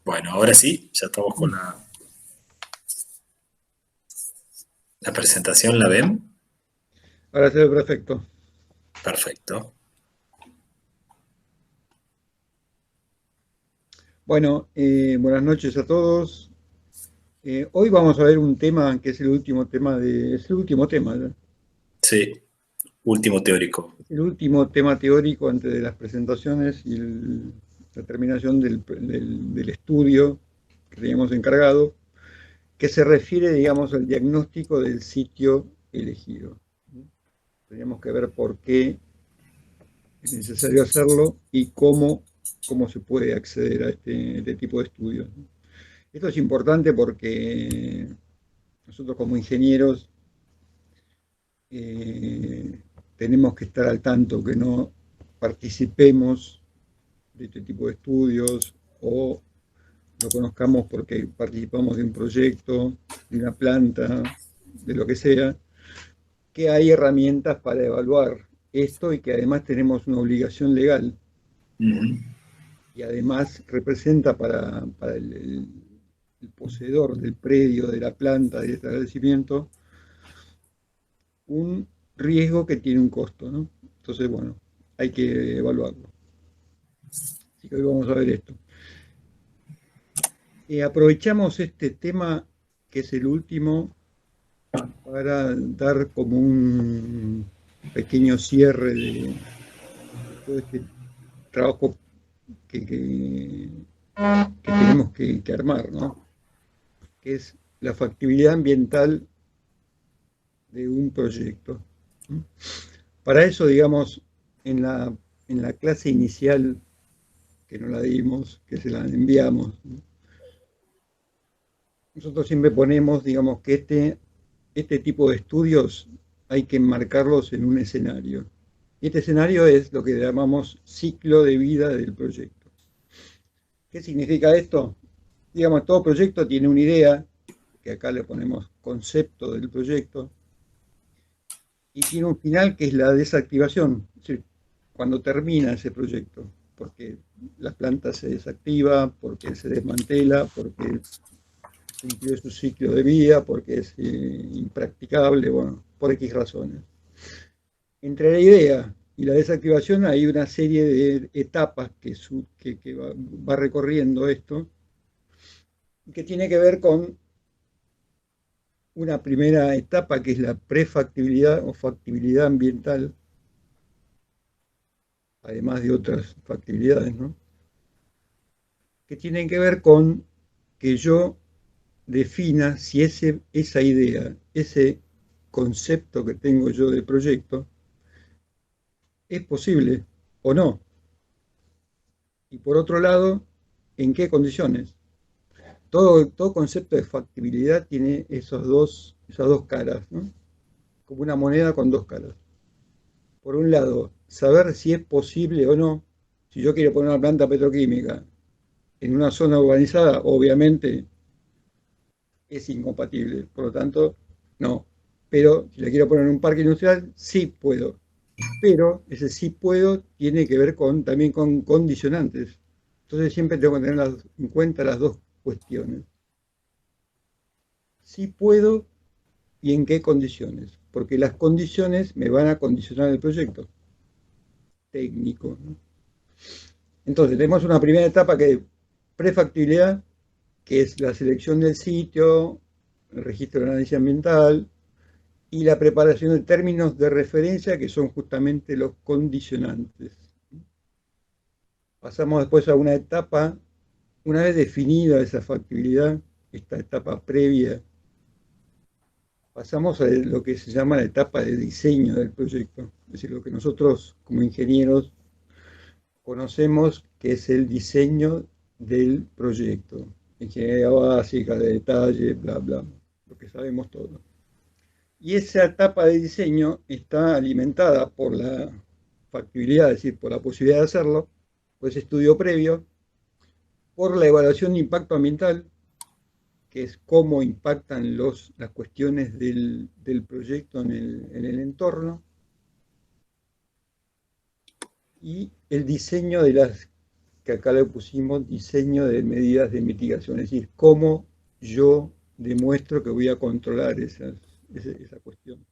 Bueno, ahora sí, ya estamos con la presentación, ¿la ven? Ahora se ve perfecto. Perfecto. Bueno, buenas noches a todos. Hoy vamos a ver un tema que es es el último tema, ¿no? Sí, último teórico. Es el último tema teórico antes de las presentaciones y la terminación del estudio que teníamos encargado, que se refiere, digamos, al diagnóstico del sitio elegido. Teníamos que ver por qué es necesario hacerlo y cómo se puede acceder a este tipo de estudios, ¿no? Esto es importante porque nosotros como ingenieros tenemos que estar al tanto, que no participemos de este tipo de estudios o lo conozcamos porque participamos de un proyecto, de una planta, de lo que sea, que hay herramientas para evaluar esto y que además tenemos una obligación legal Ujú. y además representa para el poseedor del predio, de la planta, del establecimiento, un riesgo que tiene un costo, ¿no? Entonces, bueno, hay que evaluarlo. Así que hoy vamos a ver esto. Aprovechamos este tema, que es el último, para dar como un pequeño cierre de todo este trabajo que tenemos que armar, ¿no? Que es la factibilidad ambiental de un proyecto. ¿Mm? Para eso, digamos, en en la clase inicial que no la dimos, que se la enviamos, ¿no? Nosotros siempre ponemos, digamos, que este tipo de estudios hay que enmarcarlos en un escenario. Y este escenario es lo que llamamos ciclo de vida del proyecto. ¿Qué significa esto? Digamos, todo proyecto tiene una idea, que acá le ponemos concepto del proyecto, y tiene un final que es la desactivación, es decir, cuando termina ese proyecto, porque la planta se desactiva, porque se desmantela, porque cumplió su ciclo de vida, porque es impracticable, bueno, por X razones. Entre la idea y la desactivación hay una serie de etapas que va recorriendo esto, que tiene que ver con una primera etapa que es la prefactibilidad o factibilidad ambiental, además de otras factibilidades, ¿no? Que tienen que ver con que yo defina si esa idea, ese concepto que tengo yo de proyecto, es posible o no. Y por otro lado, en qué condiciones. Todo concepto de factibilidad tiene esas dos caras, ¿no? Como una moneda con dos caras. Por un lado, saber si es posible o no. Si yo quiero poner una planta petroquímica en una zona urbanizada, obviamente es incompatible. Por lo tanto, no. Pero si la quiero poner en un parque industrial, sí puedo. Pero ese sí puedo tiene que ver también con condicionantes. Entonces siempre tengo que tener en cuenta las dos cuestiones. Sí puedo y en qué condiciones. Porque las condiciones me van a condicionar el proyecto técnico, ¿no? Entonces tenemos una primera etapa que es prefactibilidad, que es la selección del sitio, el registro de análisis ambiental, y la preparación de términos de referencia, que son justamente los condicionantes. Pasamos después a una etapa, una vez definida esa factibilidad, esta etapa previa, pasamos a lo que se llama la etapa de diseño del proyecto, es decir, lo que nosotros como ingenieros conocemos que es el diseño del proyecto, ingeniería básica, de detalle, bla, bla, lo que sabemos todo. Y esa etapa de diseño está alimentada por la factibilidad, es decir, por la posibilidad de hacerlo, por ese estudio previo, por la evaluación de impacto ambiental, que es cómo impactan las cuestiones del proyecto en el entorno, y el diseño de las que acá le pusimos diseño de medidas de mitigación, es decir, cómo yo demuestro que voy a controlar esa cuestión.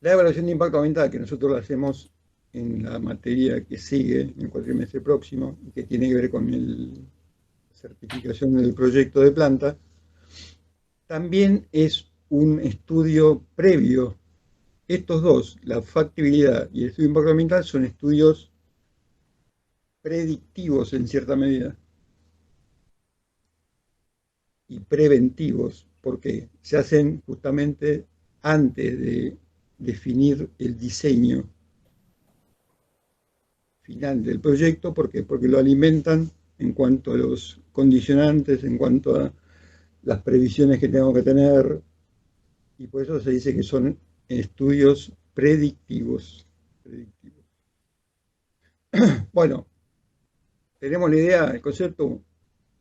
La evaluación de impacto ambiental que nosotros la hacemos en la materia que sigue, en el cuatrimestre próximo, y que tiene que ver con la certificación del proyecto de planta, también es un estudio previo. Estos dos, la factibilidad y el estudio de impacto ambiental, son estudios predictivos en cierta medida y preventivos, porque se hacen justamente antes de definir el diseño final del proyecto, porque lo alimentan en cuanto a los condicionantes, en cuanto a las previsiones que tengo que tener, y por eso se dice que son estudios predictivos. Bueno, tenemos la idea, el concepto,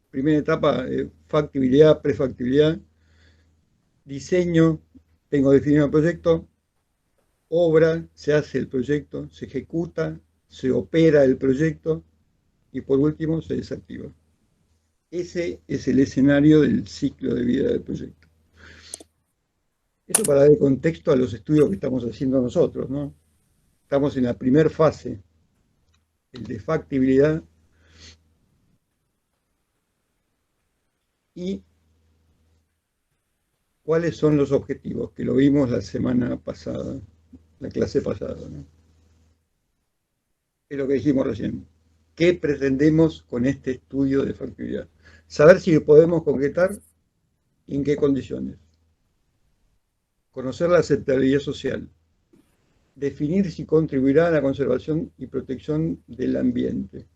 primera etapa, factibilidad, prefactibilidad, diseño, tengo definido el proyecto, obra, se hace el proyecto, se ejecuta, se opera el proyecto y por último se desactiva. Ese es el escenario del ciclo de vida del proyecto. Eso para dar contexto a los estudios que estamos haciendo nosotros, ¿no? Estamos en la primera fase, el de factibilidad, y cuáles son los objetivos, que lo vimos la semana pasada, la clase pasada, ¿no? Es lo que dijimos recién. ¿Qué pretendemos con este estudio de factibilidad? Saber si lo podemos concretar y en qué condiciones. Conocer la aceptabilidad social. Definir si contribuirá a la conservación y protección del ambiente.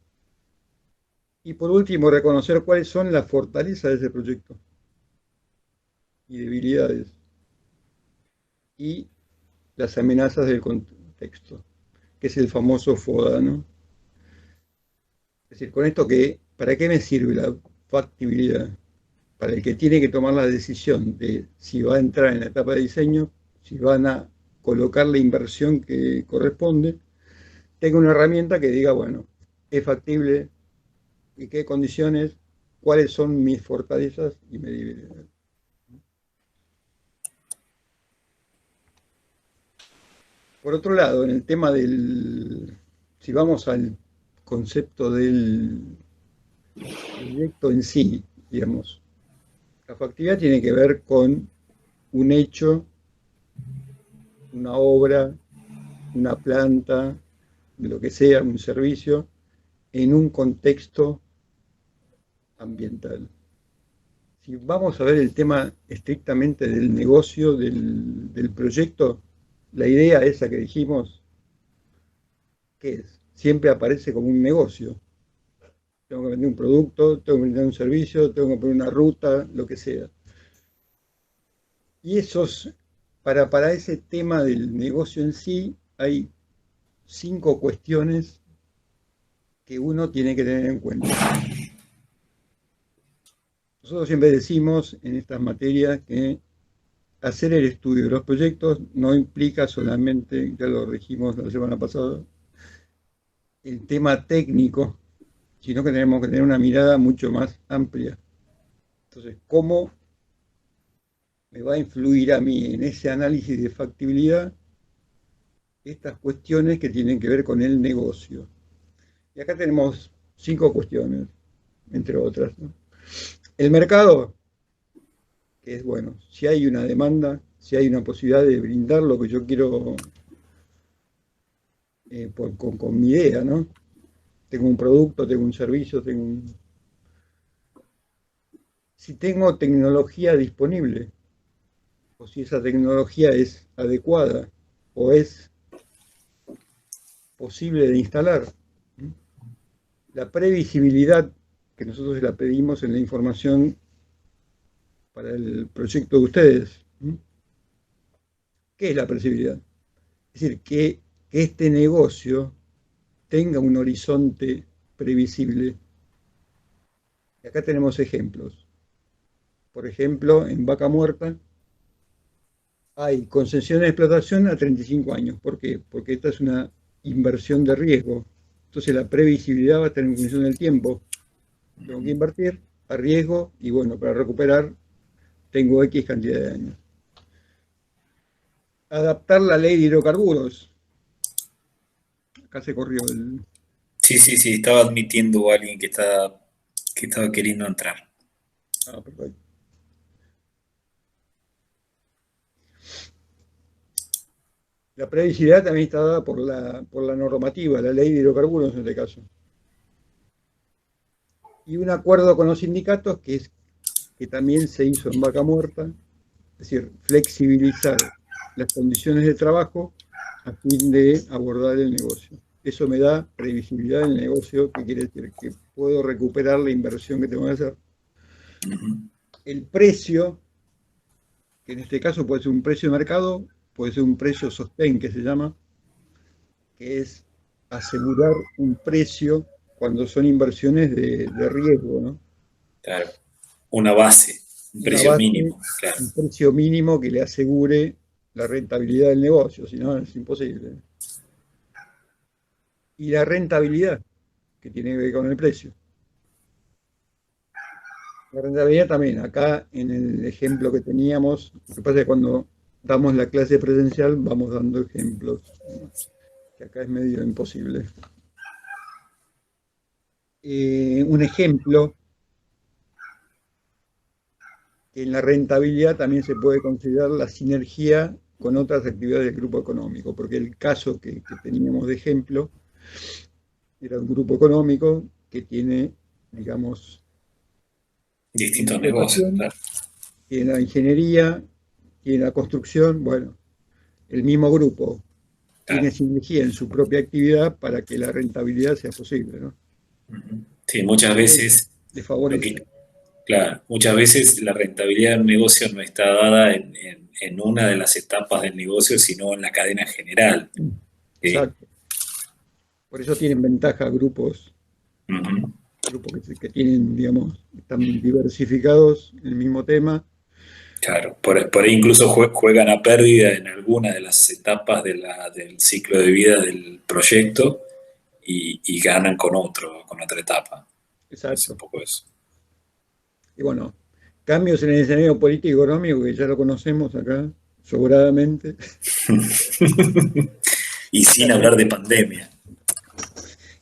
Y por último, reconocer cuáles son las fortalezas de ese proyecto y debilidades y las amenazas del contexto, que es el famoso FODA, ¿no? Es decir, con esto ¿para qué me sirve la factibilidad? Para el que tiene que tomar la decisión de si va a entrar en la etapa de diseño, si van a colocar la inversión que corresponde, tenga una herramienta que diga, bueno, es factible, y qué condiciones, cuáles son mis fortalezas y mis debilidades. Por otro lado, en el tema si vamos al concepto del proyecto en sí, digamos, la factibilidad tiene que ver con un hecho, una obra, una planta, de lo que sea, un servicio, en un contexto ambiental. Si vamos a ver el tema estrictamente del negocio, del proyecto, la idea esa que dijimos, ¿qué es? Siempre aparece como un negocio. Tengo que vender un producto, tengo que vender un servicio, tengo que poner una ruta, lo que sea. Y para ese tema del negocio en sí, hay 5 cuestiones que uno tiene que tener en cuenta. Nosotros siempre decimos en estas materias que hacer el estudio de los proyectos no implica solamente, ya lo dijimos la semana pasada, el tema técnico, sino que tenemos que tener una mirada mucho más amplia. Entonces, ¿cómo me va a influir a mí en ese análisis de factibilidad estas cuestiones que tienen que ver con el negocio? Y acá tenemos 5 cuestiones, entre otras, ¿no? El mercado, que es bueno, si hay una demanda, si hay una posibilidad de brindar lo que yo quiero con mi idea, ¿no? Tengo un producto, tengo un servicio, si tengo tecnología disponible, o si esa tecnología es adecuada o es posible de instalar. La previsibilidad que nosotros la pedimos en la información para el proyecto de ustedes. ¿Qué es la previsibilidad? Es decir, que este negocio tenga un horizonte previsible. Y acá tenemos ejemplos. Por ejemplo, en Vaca Muerta hay concesión de explotación a 35 años. ¿Por qué? Porque esta es una inversión de riesgo. Entonces la previsibilidad va a estar en función del tiempo. Tengo que invertir a riesgo y bueno, para recuperar tengo X cantidad de años. Adaptar la ley de hidrocarburos. Acá se corrió el... Sí, sí, sí, estaba admitiendo a alguien que estaba queriendo entrar. Ah, perfecto. La previsibilidad también está dada por la normativa, la ley de hidrocarburos en este caso. Y un acuerdo con los sindicatos que también se hizo en Vaca Muerta, es decir, flexibilizar las condiciones de trabajo a fin de abordar el negocio. Eso me da previsibilidad del negocio, que quiere decir que puedo recuperar la inversión que tengo que hacer. Ujú. El precio, que en este caso puede ser un precio de mercado, puede ser un precio sostén, que se llama, que es asegurar un precio cuando son inversiones de riesgo, ¿no? Claro, una base, un Una precio base, mínimo, claro. un precio mínimo que le asegure la rentabilidad del negocio, si no es imposible. Y la rentabilidad, que tiene que ver con el precio. La rentabilidad también, acá en el ejemplo que teníamos, lo que pasa es que cuando damos la clase presencial vamos dando ejemplos, ¿no? Que acá es medio imposible. Un ejemplo que en la rentabilidad también se puede considerar la sinergia con otras actividades del grupo económico, porque el caso que teníamos de ejemplo era un grupo económico que tiene, digamos, una Distintos negocios, explotación, claro. tiene la ingeniería, tiene la construcción, bueno, el mismo grupo tiene Claro. sinergia en su propia actividad para que la rentabilidad sea posible, ¿no? Ujú. Sí, muchas Entonces, veces le lo favorece. que, claro, muchas veces la rentabilidad de un negocio no está dada en una de las etapas del negocio, sino en la cadena general. ¿Sí? Exacto. Por eso tienen ventaja Ujú. grupos que tienen, digamos, están diversificados en el mismo tema. Claro, por ahí incluso juegan a pérdida en alguna de las etapas del ciclo de vida del proyecto y ganan con otra etapa. Es un Exacto. poco eso. Y bueno, cambios en el escenario político y económico, que ya lo conocemos acá, sobradamente, Y que te sin hablar de afectan, pandemia.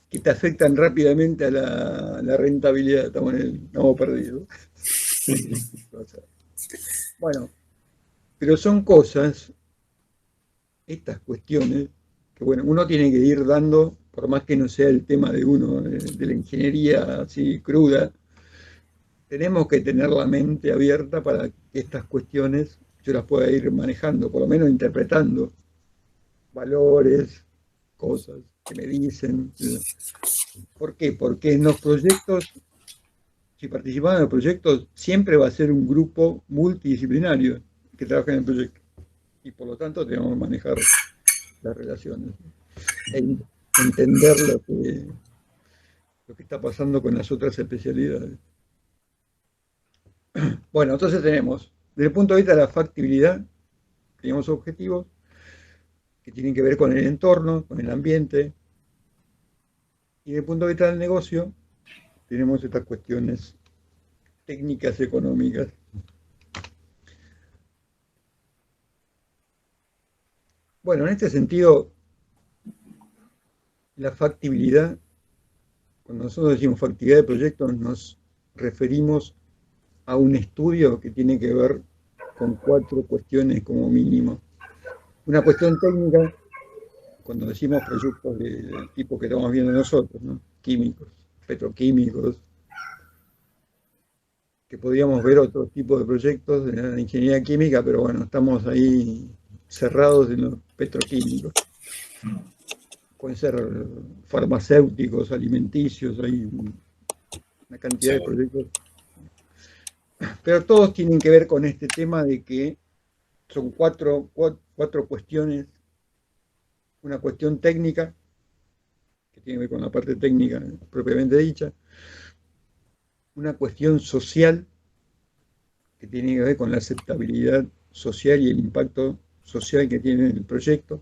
que te afectan rápidamente a la rentabilidad. Estamos perdidos. O sea, bueno, pero son cosas, estas cuestiones, que bueno, uno tiene que ir dando, por más que no sea el tema de uno, de la ingeniería así cruda, tenemos que tener la mente abierta para que estas cuestiones yo las pueda ir manejando, por lo menos interpretando valores, cosas que me dicen. ¿Por qué? Porque en los proyectos, si participan en los proyectos, siempre va a ser un grupo multidisciplinario que trabaja en el proyecto. Y por lo tanto tenemos que manejar las relaciones e entender lo que está pasando con las otras especialidades. Bueno, entonces tenemos, desde el punto de vista de la factibilidad, tenemos objetivos que tienen que ver con el entorno, con el ambiente, y desde el punto de vista del negocio, tenemos estas cuestiones técnicas económicas. Bueno, en este sentido, la factibilidad, cuando nosotros decimos factibilidad de proyectos, nos referimos a un estudio que tiene que ver con cuatro cuestiones como mínimo. Una cuestión técnica, cuando decimos proyectos del tipo que estamos viendo nosotros, ¿no? Químicos, petroquímicos, que podríamos ver otro tipo de proyectos de la ingeniería química, pero bueno, estamos ahí cerrados en los petroquímicos. Pueden ser farmacéuticos, alimenticios, hay una cantidad de Seguro. proyectos, pero todos tienen que ver con este tema de que son cuatro cuestiones, una cuestión técnica, que tiene que ver con la parte técnica propiamente dicha, una cuestión social, que tiene que ver con la aceptabilidad social y el impacto social que tiene el proyecto,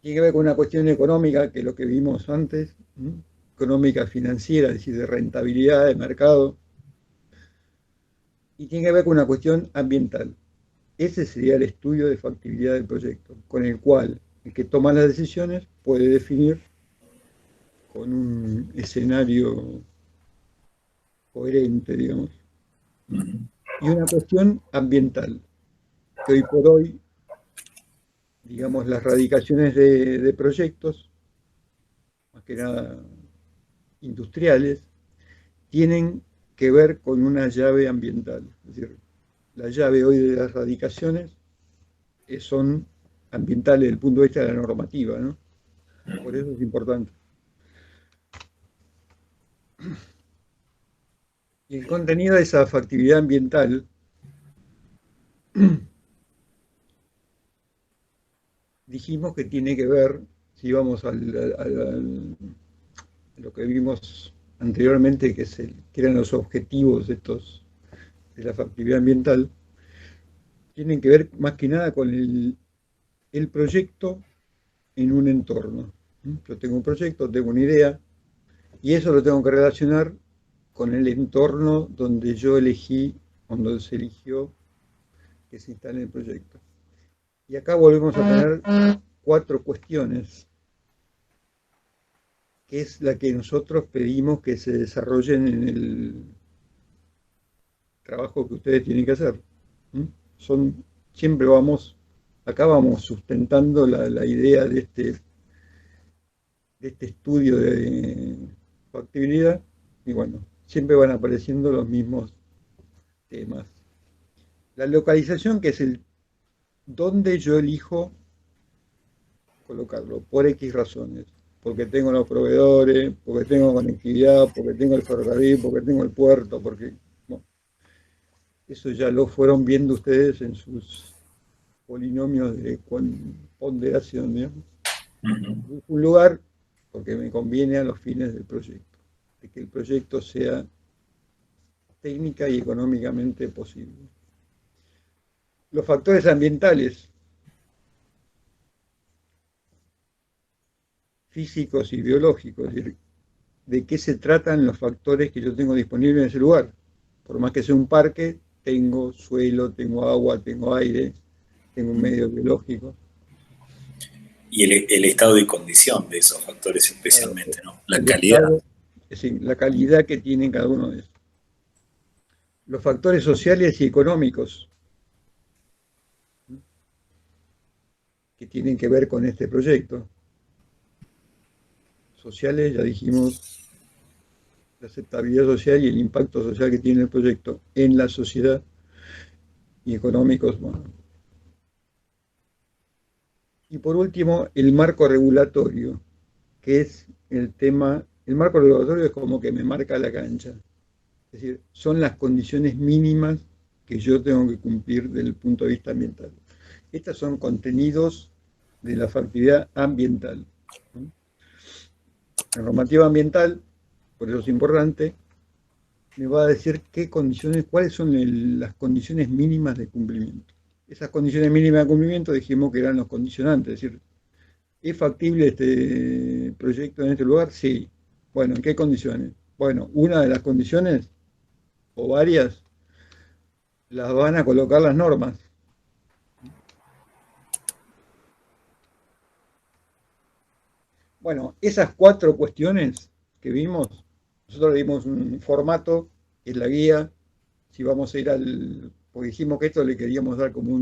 Tiene que ver con una cuestión económica, que es lo que vimos antes, ¿no? Económica financiera, es decir, de rentabilidad de mercado, y tiene que ver con una cuestión ambiental. Ese sería el estudio de factibilidad del proyecto, con el cual el que toma las decisiones puede definir con un escenario coherente, digamos, ¿no? Ujú. Y una cuestión ambiental, que hoy por hoy, digamos, las radicaciones de proyectos, más que nada industriales, tienen que ver con una llave ambiental. Es decir, la llave hoy de las radicaciones son ambientales desde el punto de vista de la normativa, ¿no? Por eso es importante. Y el contenido de esa factibilidad ambiental dijimos que tiene que ver, si vamos a lo que vimos anteriormente, que eran los objetivos de la factibilidad ambiental, tienen que ver más que nada con el proyecto en un entorno. Yo tengo un proyecto, tengo una idea, y eso lo tengo que relacionar con el entorno donde yo elegí, donde se eligió que se instale el proyecto. Y acá volvemos a tener cuatro cuestiones, que es la que nosotros pedimos que se desarrollen en el trabajo que ustedes tienen que hacer. ¿Mm? Son, siempre acá vamos sustentando la idea de este estudio de factibilidad, y bueno, siempre van apareciendo los mismos temas. La localización, que es el donde yo elijo colocarlo, por X razones. Porque tengo los proveedores, porque tengo conectividad, porque tengo el ferrocarril, porque tengo el puerto, porque bueno, eso ya lo fueron viendo ustedes en sus polinomios de ponderación, digamos. Ujú. Un lugar porque me conviene a los fines del proyecto, de que el proyecto sea técnica y económicamente posible. Los factores ambientales, físicos y biológicos, es decir, de qué se tratan los factores que yo tengo disponibles en ese lugar. Por más que sea un parque, tengo suelo, tengo agua, tengo aire, tengo un medio biológico. Y el estado de condición de esos factores Claro, especialmente, ¿no? La el calidad. estado, es decir, la calidad que tiene cada uno de esos. Los factores sociales y económicos, ¿no?, que tienen que ver con este proyecto. Sociales, ya dijimos, la aceptabilidad social y el impacto social que tiene el proyecto en la sociedad, y económicos, bueno. Y por último, el marco regulatorio, que es el marco regulatorio es como que me marca la cancha. Es decir, son las condiciones mínimas que yo tengo que cumplir desde el punto de vista ambiental. Estos son contenidos de la factibilidad ambiental, ¿no? La normativa ambiental, por eso es importante, me va a decir cuáles son las condiciones mínimas de cumplimiento. Esas condiciones mínimas de cumplimiento dijimos que eran los condicionantes, es decir, ¿es factible este proyecto en este lugar? Sí. Bueno, ¿en qué condiciones? Bueno, una de las condiciones, o varias, las van a colocar las normas. Bueno, esas cuatro cuestiones que vimos, nosotros le dimos un formato, que es la guía. Si vamos a ir porque dijimos que esto le queríamos dar como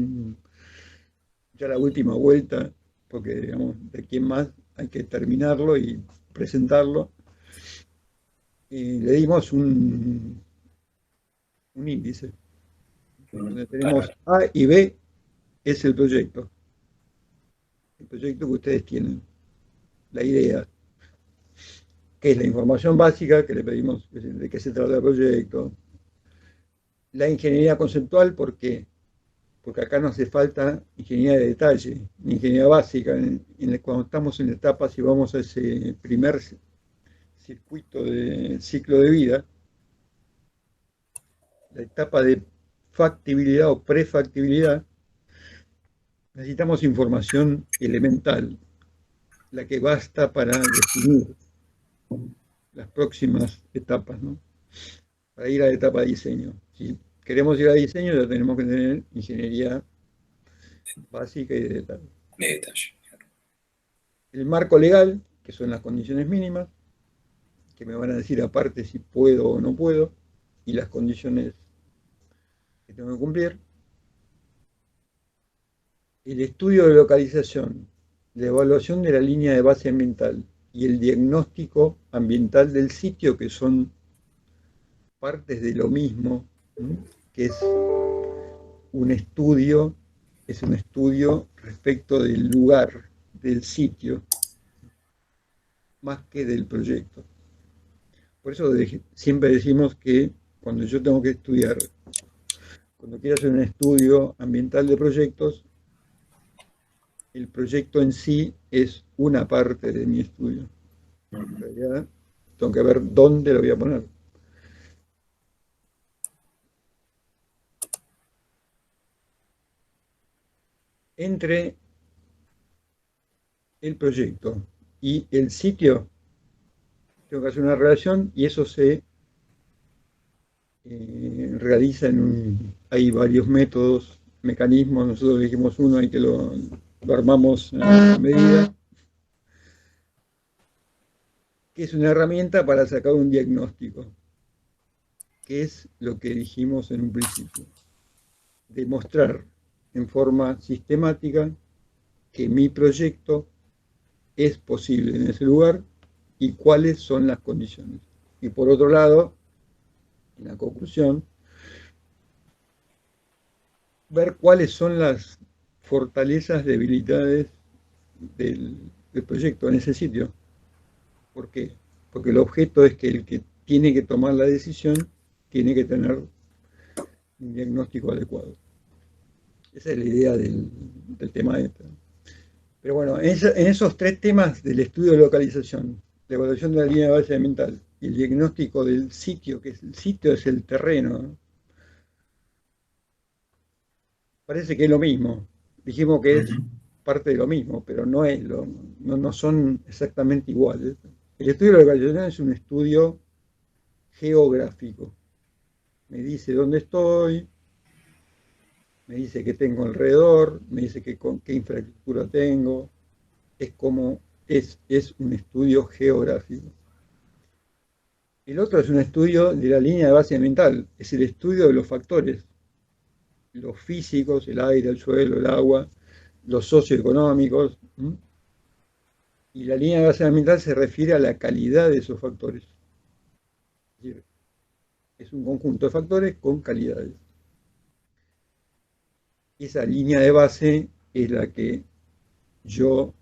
ya la última vuelta, porque digamos, de aquí en más hay que terminarlo y presentarlo. Y le dimos un índice, donde tenemos Para, A y B, es el proyecto que ustedes tienen, la idea, que es la información básica que le pedimos, de qué se trata el proyecto, la ingeniería conceptual, ¿por qué? Porque acá no hace falta ingeniería de detalle, ni ingeniería básica, cuando estamos en etapas y vamos a ese primer circuito de ciclo de vida, la etapa de factibilidad o prefactibilidad, necesitamos información elemental, la que basta para definir las próximas etapas, ¿no? Para ir a la etapa de diseño. Si queremos ir a diseño, ya tenemos que tener ingeniería básica y de detalle. de detalle. El marco legal, que son las condiciones mínimas, que me van a decir aparte si puedo o no puedo, y las condiciones que tengo que cumplir. El estudio de localización, la evaluación de la línea de base ambiental y el diagnóstico ambiental del sitio, que son partes de lo mismo, ¿sí? Que un es un estudio respecto del lugar, del sitio, más que del proyecto. Por eso siempre decimos que cuando yo tengo que estudiar, cuando quiero hacer un estudio ambiental de proyectos, el proyecto en sí es una parte de mi estudio. En realidad, tengo que ver dónde lo voy a poner. Entre el proyecto y el sitio, tengo que hacer una relación y eso se realiza hay varios métodos, mecanismos, nosotros elegimos uno y que lo armamos a medida, que es una herramienta para sacar un diagnóstico, que es lo que dijimos en un principio, demostrar en forma sistemática que mi proyecto es posible en ese lugar y cuáles son las condiciones. Y por otro lado, en la conclusión, ver cuáles son las fortalezas, debilidades del proyecto en ese sitio. ¿Por qué? Porque el objeto es que el que tiene que tomar la decisión tiene que tener un diagnóstico adecuado. Esa es la idea del tema este. Pero bueno, en esos tres temas del estudio de localización, la evaluación de la línea de base ambiental y el diagnóstico del sitio, que el sitio es el terreno, ¿no? Parece que es lo mismo. Dijimos que es parte de lo mismo, pero no son exactamente iguales. El estudio de localización es un estudio geográfico. Me dice dónde estoy, me dice qué tengo alrededor, me dice qué infraestructura tengo. Es un estudio geográfico. El otro es un estudio de la línea de base ambiental, es el estudio de los factores, los físicos, el aire, el suelo, el agua, los socioeconómicos. ¿M? Y la línea de base ambiental se refiere a la calidad de esos factores. Es decir, es un conjunto de factores con calidades. Esa línea de base es la que yo,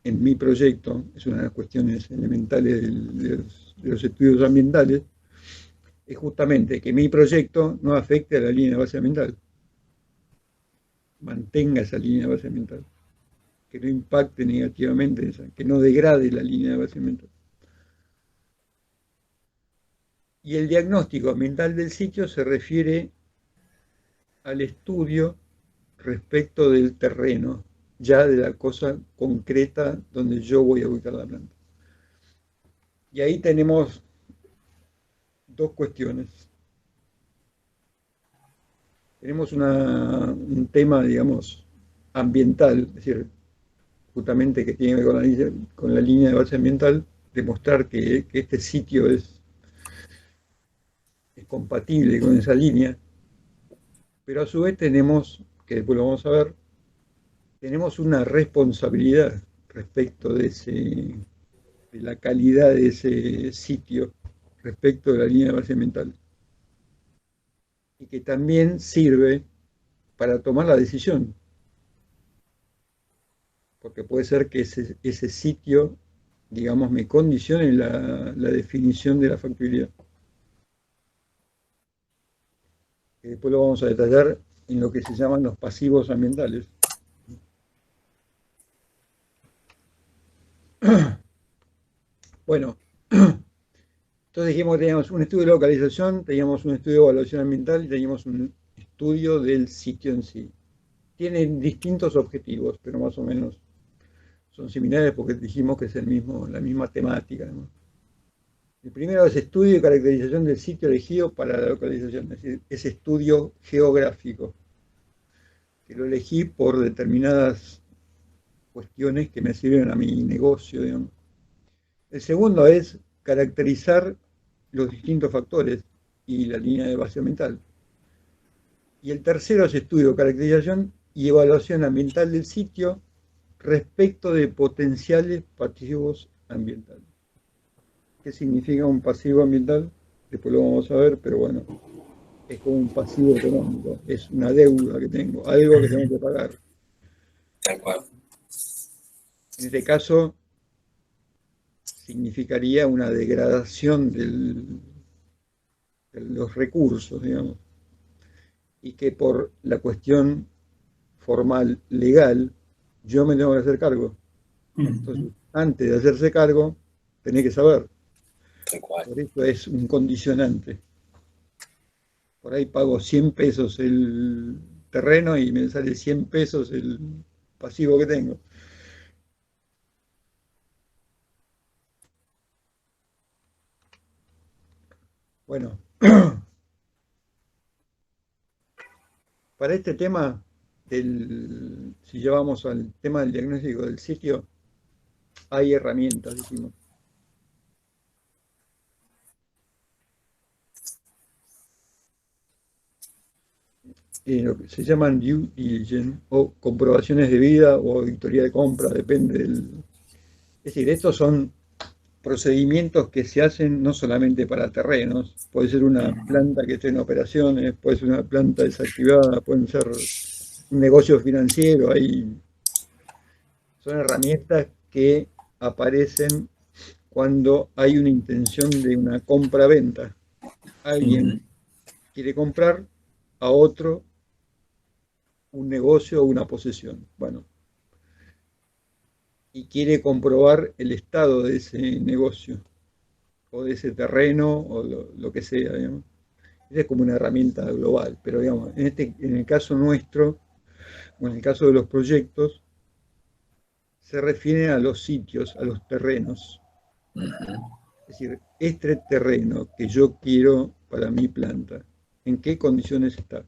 en mi proyecto, es una de las cuestiones elementales de los estudios ambientales, es justamente que mi proyecto no afecte a la línea de base ambiental, mantenga esa línea de base ambiental, que no impacte negativamente esa, que no degrade la línea de base ambiental. Y el diagnóstico ambiental del sitio se refiere al estudio respecto del terreno, ya de la cosa concreta donde yo voy a ubicar la planta. Y ahí tenemos dos cuestiones. Tenemos un tema, digamos, ambiental, es decir, justamente que tiene que ver con la línea de base ambiental, demostrar que este sitio es compatible con esa línea, pero a su vez tenemos, que después lo vamos a ver, tenemos una responsabilidad respecto de la calidad de ese sitio, respecto de la línea de base ambiental, y que también sirve para tomar la decisión, porque puede ser que ese sitio, digamos, me condicione la definición de la factibilidad. Que después lo vamos a detallar en lo que se llaman los pasivos ambientales. Bueno, entonces dijimos que teníamos un estudio de localización, teníamos un estudio de evaluación ambiental y teníamos un estudio del sitio en sí. Tienen distintos objetivos, pero más o menos son similares porque dijimos que es la misma temática, ¿no? El primero es estudio y caracterización del sitio elegido para la localización, es decir, es estudio geográfico, que lo elegí por determinadas cuestiones que me sirven a mi negocio, digamos. El segundo es caracterizar los distintos factores y la línea de base ambiental. Y el tercero es estudio, caracterización y evaluación ambiental del sitio respecto de potenciales pasivos ambientales. ¿Qué significa un pasivo ambiental? Después lo vamos a ver, pero bueno, es como un pasivo económico, es una deuda que tengo, algo que tengo que pagar. Tal cual. En este caso, significaría una degradación de los recursos, digamos, y que por la cuestión formal, legal, yo me tengo que hacer cargo. Entonces, antes de hacerse cargo, tenés que saber. Tal cual. Por eso es un condicionante. Por ahí pago 100 pesos el terreno y me sale 100 pesos el pasivo que tengo. Bueno, para este tema, si llevamos al tema del diagnóstico del sitio, hay herramientas, dijimos. Lo que se llaman due diligence o comprobaciones de vida o auditoría de compra, depende del... Es decir, estos son procedimientos que se hacen no solamente para terrenos, puede ser una planta que esté en operaciones, puede ser una planta desactivada, pueden ser un negocio financiero, son herramientas que aparecen cuando hay una intención de una compra-venta. Alguien quiere comprar a otro un negocio o una posesión. Bueno, y quiere comprobar el estado de ese negocio o de ese terreno o lo que sea, digamos. Esa es como una herramienta global, pero digamos, en el caso nuestro, o en el caso de los proyectos, se refiere a los sitios, a los terrenos. Es decir, este terreno que yo quiero para mi planta, ¿en qué condiciones está?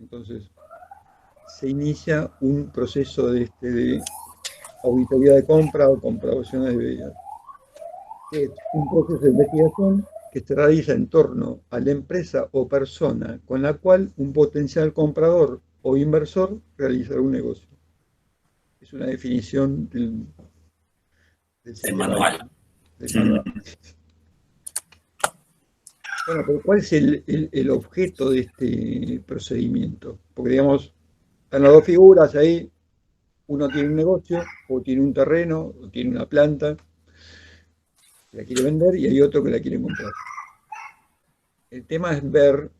Entonces, se inicia un proceso de auditoría de compra o comprobaciones de vida, que es un proceso de investigación que se realiza en torno a la empresa o persona con la cual un potencial comprador o inversor realizará un negocio. Es una definición del El sistema manual. del manual. Bueno, pero ¿cuál es el objeto de este procedimiento? Porque, digamos, están las dos figuras ahí, uno tiene un negocio, o tiene un terreno, o tiene una planta, que la quiere vender, y hay otro que la quiere comprar. El tema es ver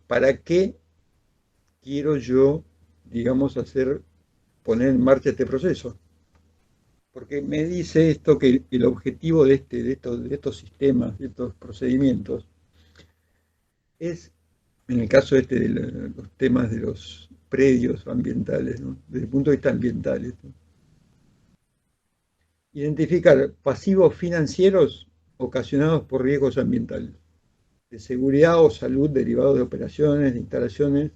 para qué quiero yo, digamos, poner en marcha este proceso. Porque me dice esto que el objetivo de estos sistemas, de estos procedimientos, es, en el caso de los temas de los predios ambientales, ¿no? Desde el punto de vista ambiental, esto, identificar pasivos financieros ocasionados por riesgos ambientales, de seguridad o salud derivados de operaciones, de instalaciones,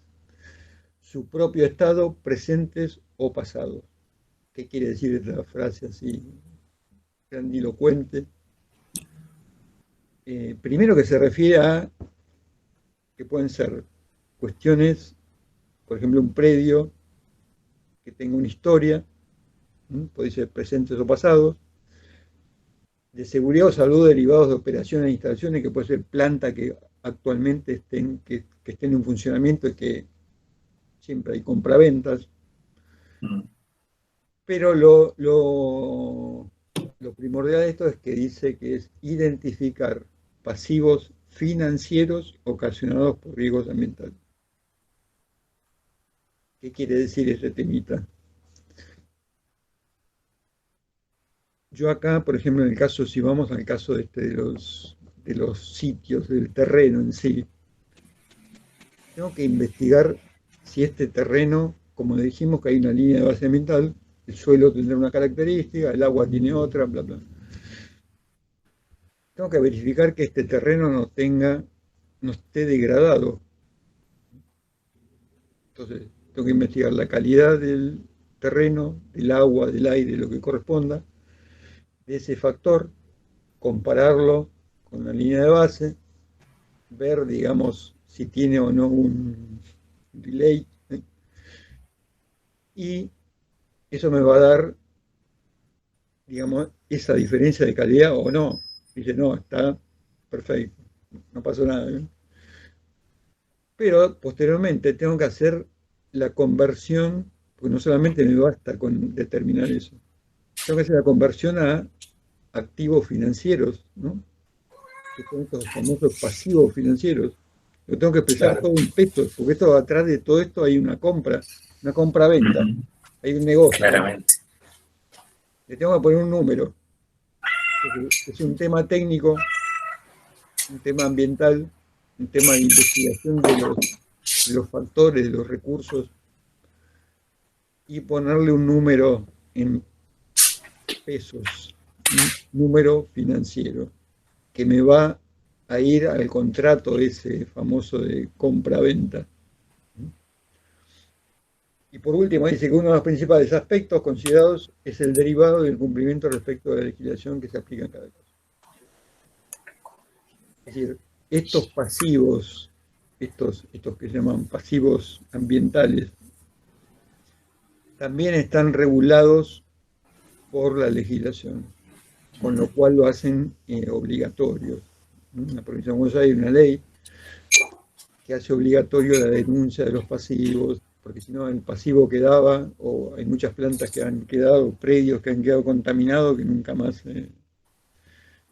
su propio estado, presentes o pasados. ¿Qué quiere decir esta frase así grandilocuente? Primero que se refiere a que pueden ser cuestiones, por ejemplo, un predio que tenga una historia, puede ser presentes o pasados, de seguridad o salud derivados de operaciones e instalaciones, que puede ser planta que actualmente que estén en funcionamiento y que siempre hay compraventas, pero lo primordial de esto es que dice que es identificar pasivos financieros ocasionados por riesgos ambientales. ¿Qué quiere decir ese temita? Yo acá, por ejemplo, en el caso, si vamos al caso de los sitios, del terreno en sí, tengo que investigar si este terreno, como dijimos que hay una línea de base ambiental, el suelo tendrá una característica, el agua tiene otra, bla, bla. Tengo que verificar que este terreno no esté degradado. Entonces, tengo que investigar la calidad del terreno, del agua, del aire, lo que corresponda, de ese factor, compararlo con la línea de base, ver, digamos, si tiene o no un delay, ¿eh? Y eso me va a dar, digamos, esa diferencia de calidad o no. Dice, no, está perfecto, no pasó nada, ¿eh? Pero posteriormente tengo que hacer la conversión, porque no solamente me basta con determinar eso, tengo que hacer la conversión a activos financieros, ¿no? Que son estos famosos pasivos financieros. Lo tengo que expresar Claro. todo en pesos, porque esto atrás de todo esto hay una compra-venta, Ujú. hay un negocio. Claramente. Le tengo que poner un número. Es un tema técnico, un tema ambiental, un tema de investigación de los factores, de los recursos, y ponerle un número en pesos, un número financiero, que me va a ir al contrato ese famoso de compra-venta. Y por último, dice que uno de los principales aspectos considerados es el derivado del cumplimiento respecto de la legislación que se aplica en cada caso. Es decir, estos pasivos, estos que se llaman pasivos ambientales, también están regulados por la legislación, con lo cual lo hacen obligatorio. En la provincia de Buenos Aires hay una ley que hace obligatorio la denuncia de los pasivos, porque si no el pasivo quedaba, o hay muchas plantas que han quedado, predios que han quedado contaminados que nunca más se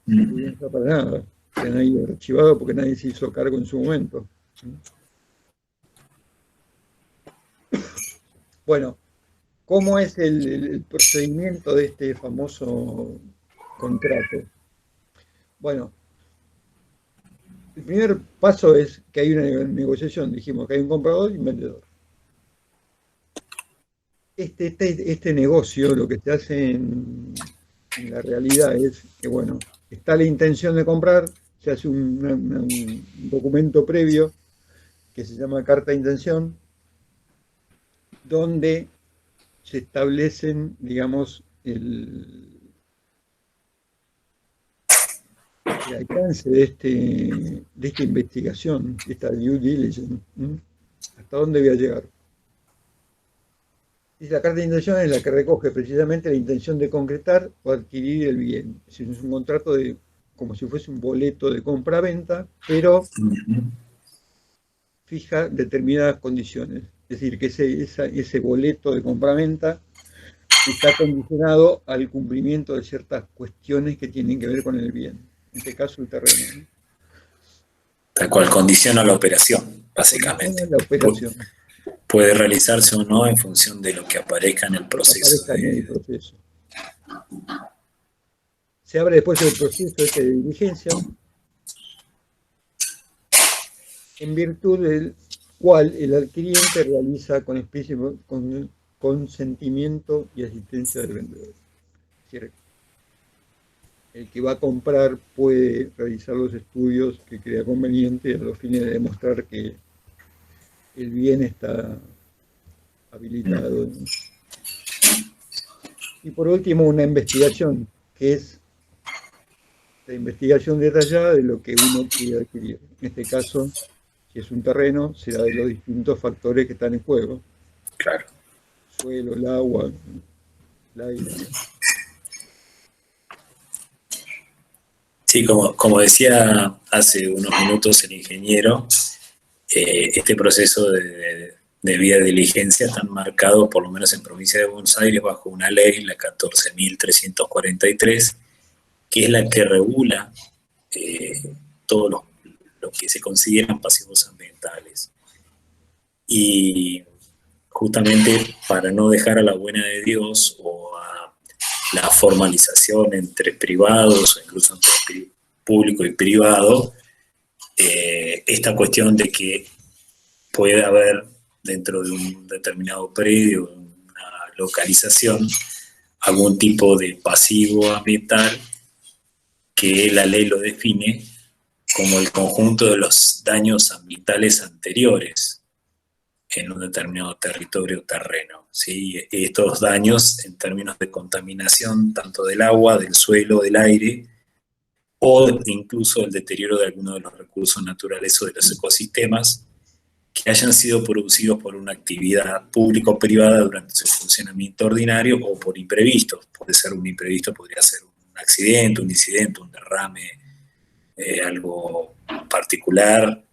pudieron Ujú. usar para nada, que han ido archivados porque nadie se hizo cargo en su momento. Bueno, ¿cómo es el procedimiento de este famoso contrato? Bueno, el primer paso es que hay una negociación, dijimos que hay un comprador y un vendedor. Este negocio, lo que se hace en la realidad es que, bueno, está la intención de comprar, se hace un documento previo que se llama carta de intención, donde se establecen, digamos, el alcance de esta investigación, de esta due diligence, ¿m? ¿Hasta dónde voy a llegar? Y la carta de intención es la que recoge precisamente la intención de concretar o adquirir el bien. Es decir, es un contrato como si fuese un boleto de compra-venta, pero Ujú. fija determinadas condiciones. Es decir, que ese boleto de compra-venta está condicionado al cumplimiento de ciertas cuestiones que tienen que ver con el bien. En este caso, el terreno, ¿no? Tal cual condiciona la operación, Condiciona básicamente. la operación, Puede realizarse o no en función de lo que aparezca en el lo que proceso aparezca en el proceso. Se abre después el proceso este de diligencia, en virtud del cual el adquiriente realiza con explícito consentimiento y asistencia del vendedor. Es decir, el que va a comprar puede realizar los estudios que crea conveniente a los fines de demostrar que el bien está habilitado, ¿no? Y por último, una investigación, que es la investigación detallada de lo que uno quiere adquirir. En este caso, si es un terreno, será de los distintos factores que están en juego: claro. suelo, el agua, el aire, ¿no? Sí, como decía hace unos minutos el ingeniero, este proceso de vía de diligencia está marcado, por lo menos en provincia de Buenos Aires, bajo una ley, la 14.343, que es la que regula todo lo que se consideran pasivos ambientales. Y justamente para no dejar a la buena de Dios o a la formalización entre privados o incluso entre público y privado, esta cuestión de que puede haber dentro de un determinado predio una localización algún tipo de pasivo ambiental que la ley lo define como el conjunto de los daños ambientales anteriores en un determinado territorio o terreno, ¿sí? Estos daños en términos de contaminación tanto del agua, del suelo, del aire, o incluso el deterioro de algunos de los recursos naturales o de los ecosistemas que hayan sido producidos por una actividad pública o privada durante su funcionamiento ordinario o por imprevistos. Puede ser un imprevisto, podría ser un accidente, un incidente, un derrame, algo particular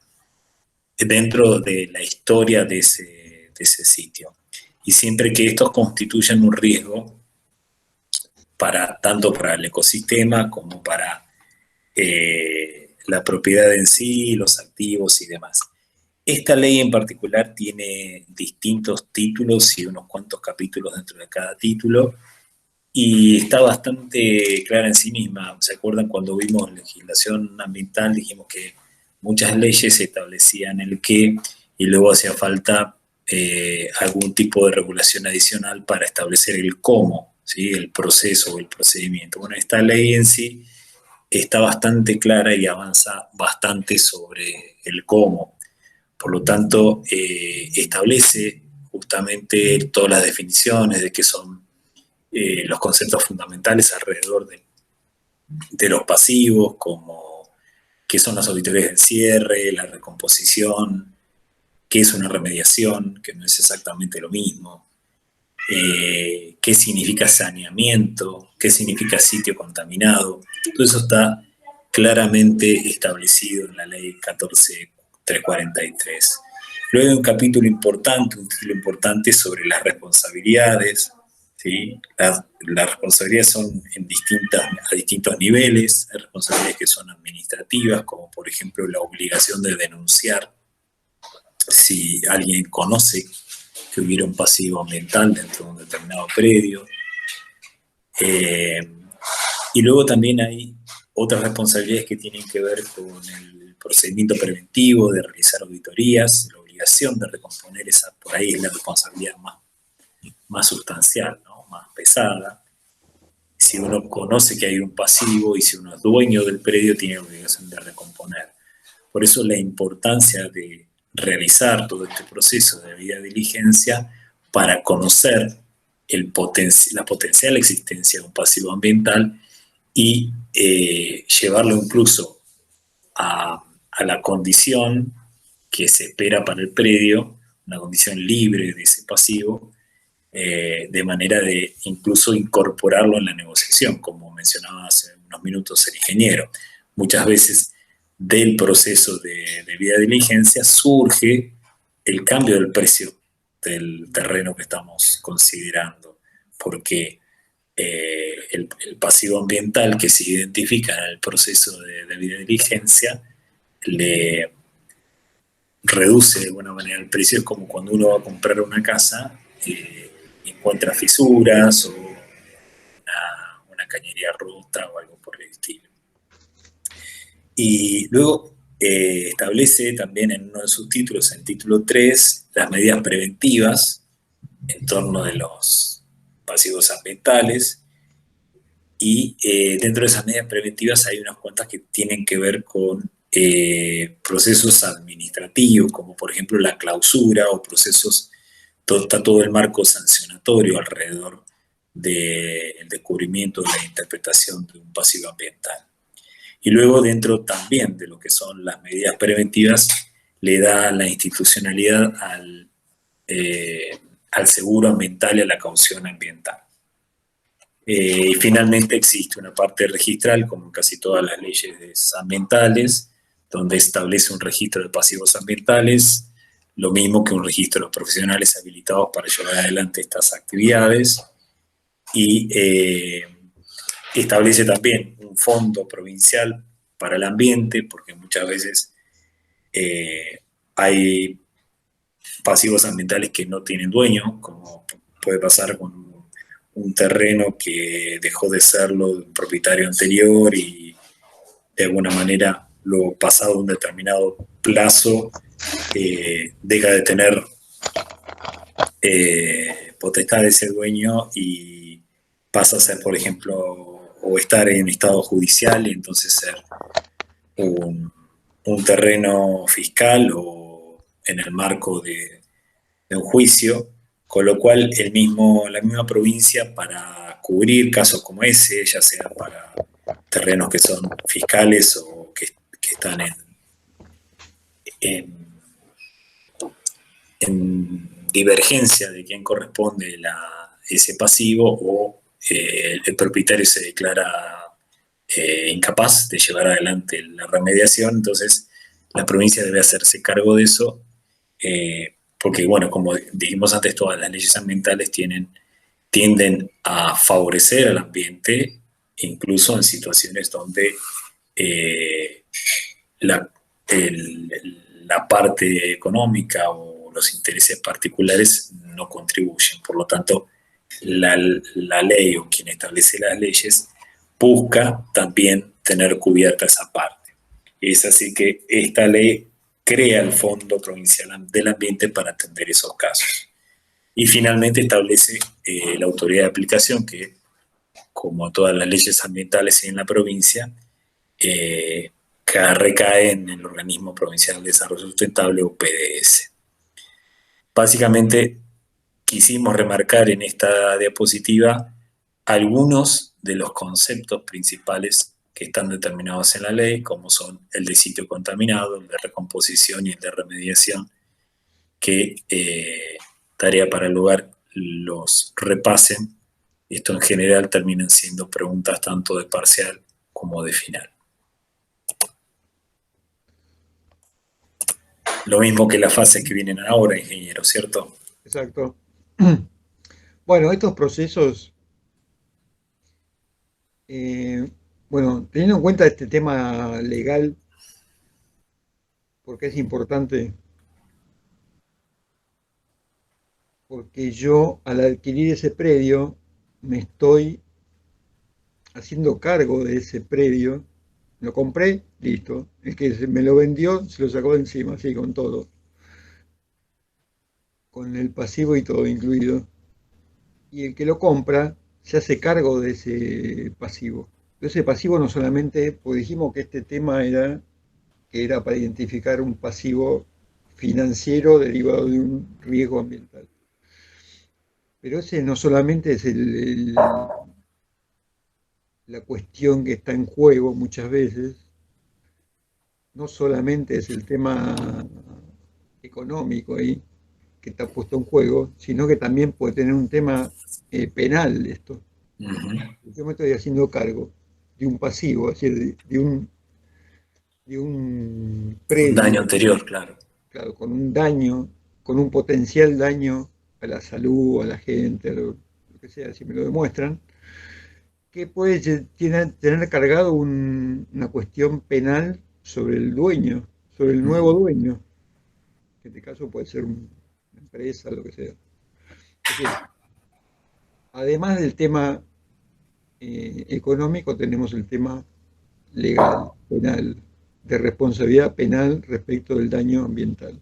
dentro de la historia de ese sitio. Y siempre que estos constituyan un riesgo tanto para el ecosistema como para la propiedad en sí, los activos y demás. Esta ley en particular tiene distintos títulos y unos cuantos capítulos dentro de cada título, y está bastante clara en sí misma. ¿Se acuerdan cuando vimos legislación ambiental? Dijimos que muchas leyes establecían el qué y luego hacía falta algún tipo de regulación adicional para establecer el cómo, ¿sí? El proceso o el procedimiento. Bueno, esta ley en sí está bastante clara y avanza bastante sobre el cómo. Por lo tanto, establece justamente todas las definiciones de qué son los conceptos fundamentales alrededor de los pasivos, como qué son las auditorías de cierre, la recomposición, qué es una remediación, que no es exactamente lo mismo, qué significa saneamiento, qué significa sitio contaminado. Todo eso está claramente establecido en la ley 14343. Luego hay un capítulo importante, un título importante sobre las responsabilidades, ¿sí? Las responsabilidades son a distintos niveles. Hay responsabilidades que son administrativas, como por ejemplo la obligación de denunciar si alguien conoce que hubiera un pasivo ambiental dentro de un determinado predio. Y luego también hay otras responsabilidades que tienen que ver con el procedimiento preventivo, de realizar auditorías, la obligación de recomponer esa, por ahí es la responsabilidad más sustancial, ¿no? Más pesada. Si uno conoce que hay un pasivo y si uno es dueño del predio, tiene la obligación de recomponer. Por eso la importancia de realizar todo este proceso de debida diligencia para conocer la potencial existencia de un pasivo ambiental y llevarlo incluso a la condición que se espera para el predio, una condición libre de ese pasivo, de manera de incluso incorporarlo en la negociación, como mencionaba hace unos minutos el ingeniero. Muchas veces del proceso de debida diligencia surge el cambio del precio del terreno que estamos considerando, porque el pasivo ambiental que se identifica en el proceso de debida diligencia le reduce de alguna manera el precio. Es como cuando uno va a comprar una casa, encuentra fisuras o una cañería rota o algo por el estilo. Y luego establece también en uno de sus títulos, en el título 3, las medidas preventivas en torno de los pasivos ambientales, y dentro de esas medidas preventivas hay unas cuantas que tienen que ver con procesos administrativos, como por ejemplo la clausura, o procesos, está todo el marco sancionatorio alrededor del descubrimiento, de la interpretación de un pasivo ambiental. Y luego dentro también de lo que son las medidas preventivas, le da la institucionalidad al seguro ambiental y a la caución ambiental. Y finalmente existe una parte registral, como en casi todas las leyes ambientales, donde establece un registro de pasivos ambientales, lo mismo que un registro de los profesionales habilitados para llevar adelante estas actividades, y establece también un fondo provincial para el ambiente, porque muchas veces hay pasivos ambientales que no tienen dueño, como puede pasar con un terreno que dejó de serlo de un propietario anterior y de alguna manera, luego pasado un determinado plazo, deja de tener potestad de ese dueño y pasa a ser, por ejemplo, o estar en estado judicial y entonces ser un terreno fiscal o en el marco de un juicio, con lo cual la misma provincia para cubrir casos como ese, ya sea para terrenos que son fiscales o que están en, en divergencia de quién corresponde ese pasivo o el propietario se declara incapaz de llevar adelante la remediación, entonces la provincia debe hacerse cargo de eso, porque bueno, como dijimos antes, todas las leyes ambientales tienden a favorecer al ambiente, incluso en situaciones donde eh, la, la parte económica o los intereses particulares no contribuyen. Por lo tanto, la ley o quien establece las leyes busca también tener cubierta esa parte. Es así que esta ley crea el Fondo Provincial del Ambiente para atender esos casos. Y finalmente establece la autoridad de aplicación que, como todas las leyes ambientales en la provincia, que recae en el Organismo Provincial de Desarrollo Sustentable o PDS. Básicamente, quisimos remarcar en esta diapositiva algunos de los conceptos principales que están determinados en la ley, como son el de sitio contaminado, el de recomposición y el de remediación, que tarea para el lugar los repasen. Esto en general terminan siendo preguntas tanto de parcial como de final. Lo mismo que las fases que vienen ahora, ingeniero, ¿cierto? Exacto. Bueno, estos procesos, eh, bueno, teniendo en cuenta este tema legal, porque es importante, porque yo al adquirir ese predio me estoy haciendo cargo de ese predio, lo compré, listo, el que me lo vendió se lo sacó de encima, así con todo, con el pasivo y todo incluido, y el que lo compra se hace cargo de ese pasivo. Ese pasivo no solamente, pues dijimos que este tema era para identificar un pasivo financiero derivado de un riesgo ambiental. Pero ese no solamente es la cuestión que está en juego muchas veces, no solamente es el tema económico ahí que está puesto en juego, sino que también puede tener un tema penal esto. Uh-huh. Yo me estoy haciendo cargo de un pasivo, es decir, de un Un daño predio, anterior, claro. claro, con un daño, con un potencial daño a la salud, a la gente, a lo que sea, si me lo demuestran, que puede tener cargado una cuestión penal sobre el dueño, sobre el nuevo Uh-huh. dueño, que en este caso puede ser una empresa, lo que sea. Es decir, además del tema económico, tenemos el tema legal, penal, de responsabilidad penal respecto del daño ambiental.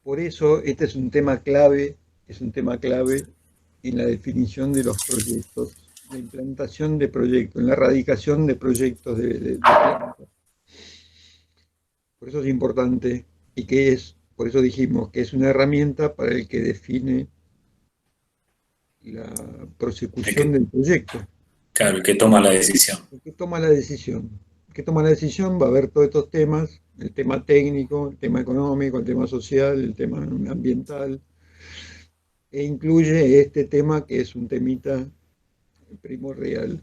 Por eso, este es un tema clave en la definición de los proyectos, la implantación de proyectos, en la erradicación de proyectos de plantas. Por eso es importante y por eso dijimos que es una herramienta para el que define la El prosecución que, del proyecto. claro, el que toma la decisión. El que toma la decisión. El que toma la decisión va a ver todos estos temas, el tema técnico, el tema económico, el tema social, el tema ambiental, e incluye este tema que es un temita primordial,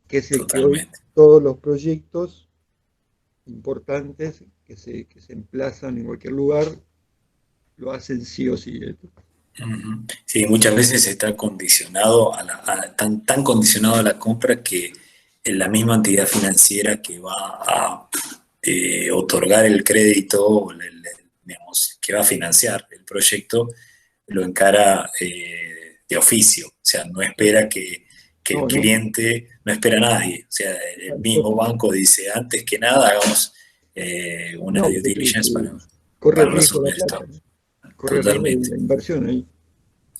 que es el que hoy Totalmente. todos los proyectos importantes que se emplazan en cualquier lugar lo hacen sí o sí. Uh-huh. Sí, muchas veces está condicionado tan condicionado a la compra que la misma entidad financiera que va a otorgar el crédito, o digamos, que va a financiar el proyecto, lo encara de oficio. O sea, no espera que el No, no, cliente, no espera a nadie. O sea, el mismo banco dice, antes que nada, hagamos una no, due diligence corre para riesgo la resolver plata, esto. ¿no? Corre riesgo Totalmente. la inversión ahí.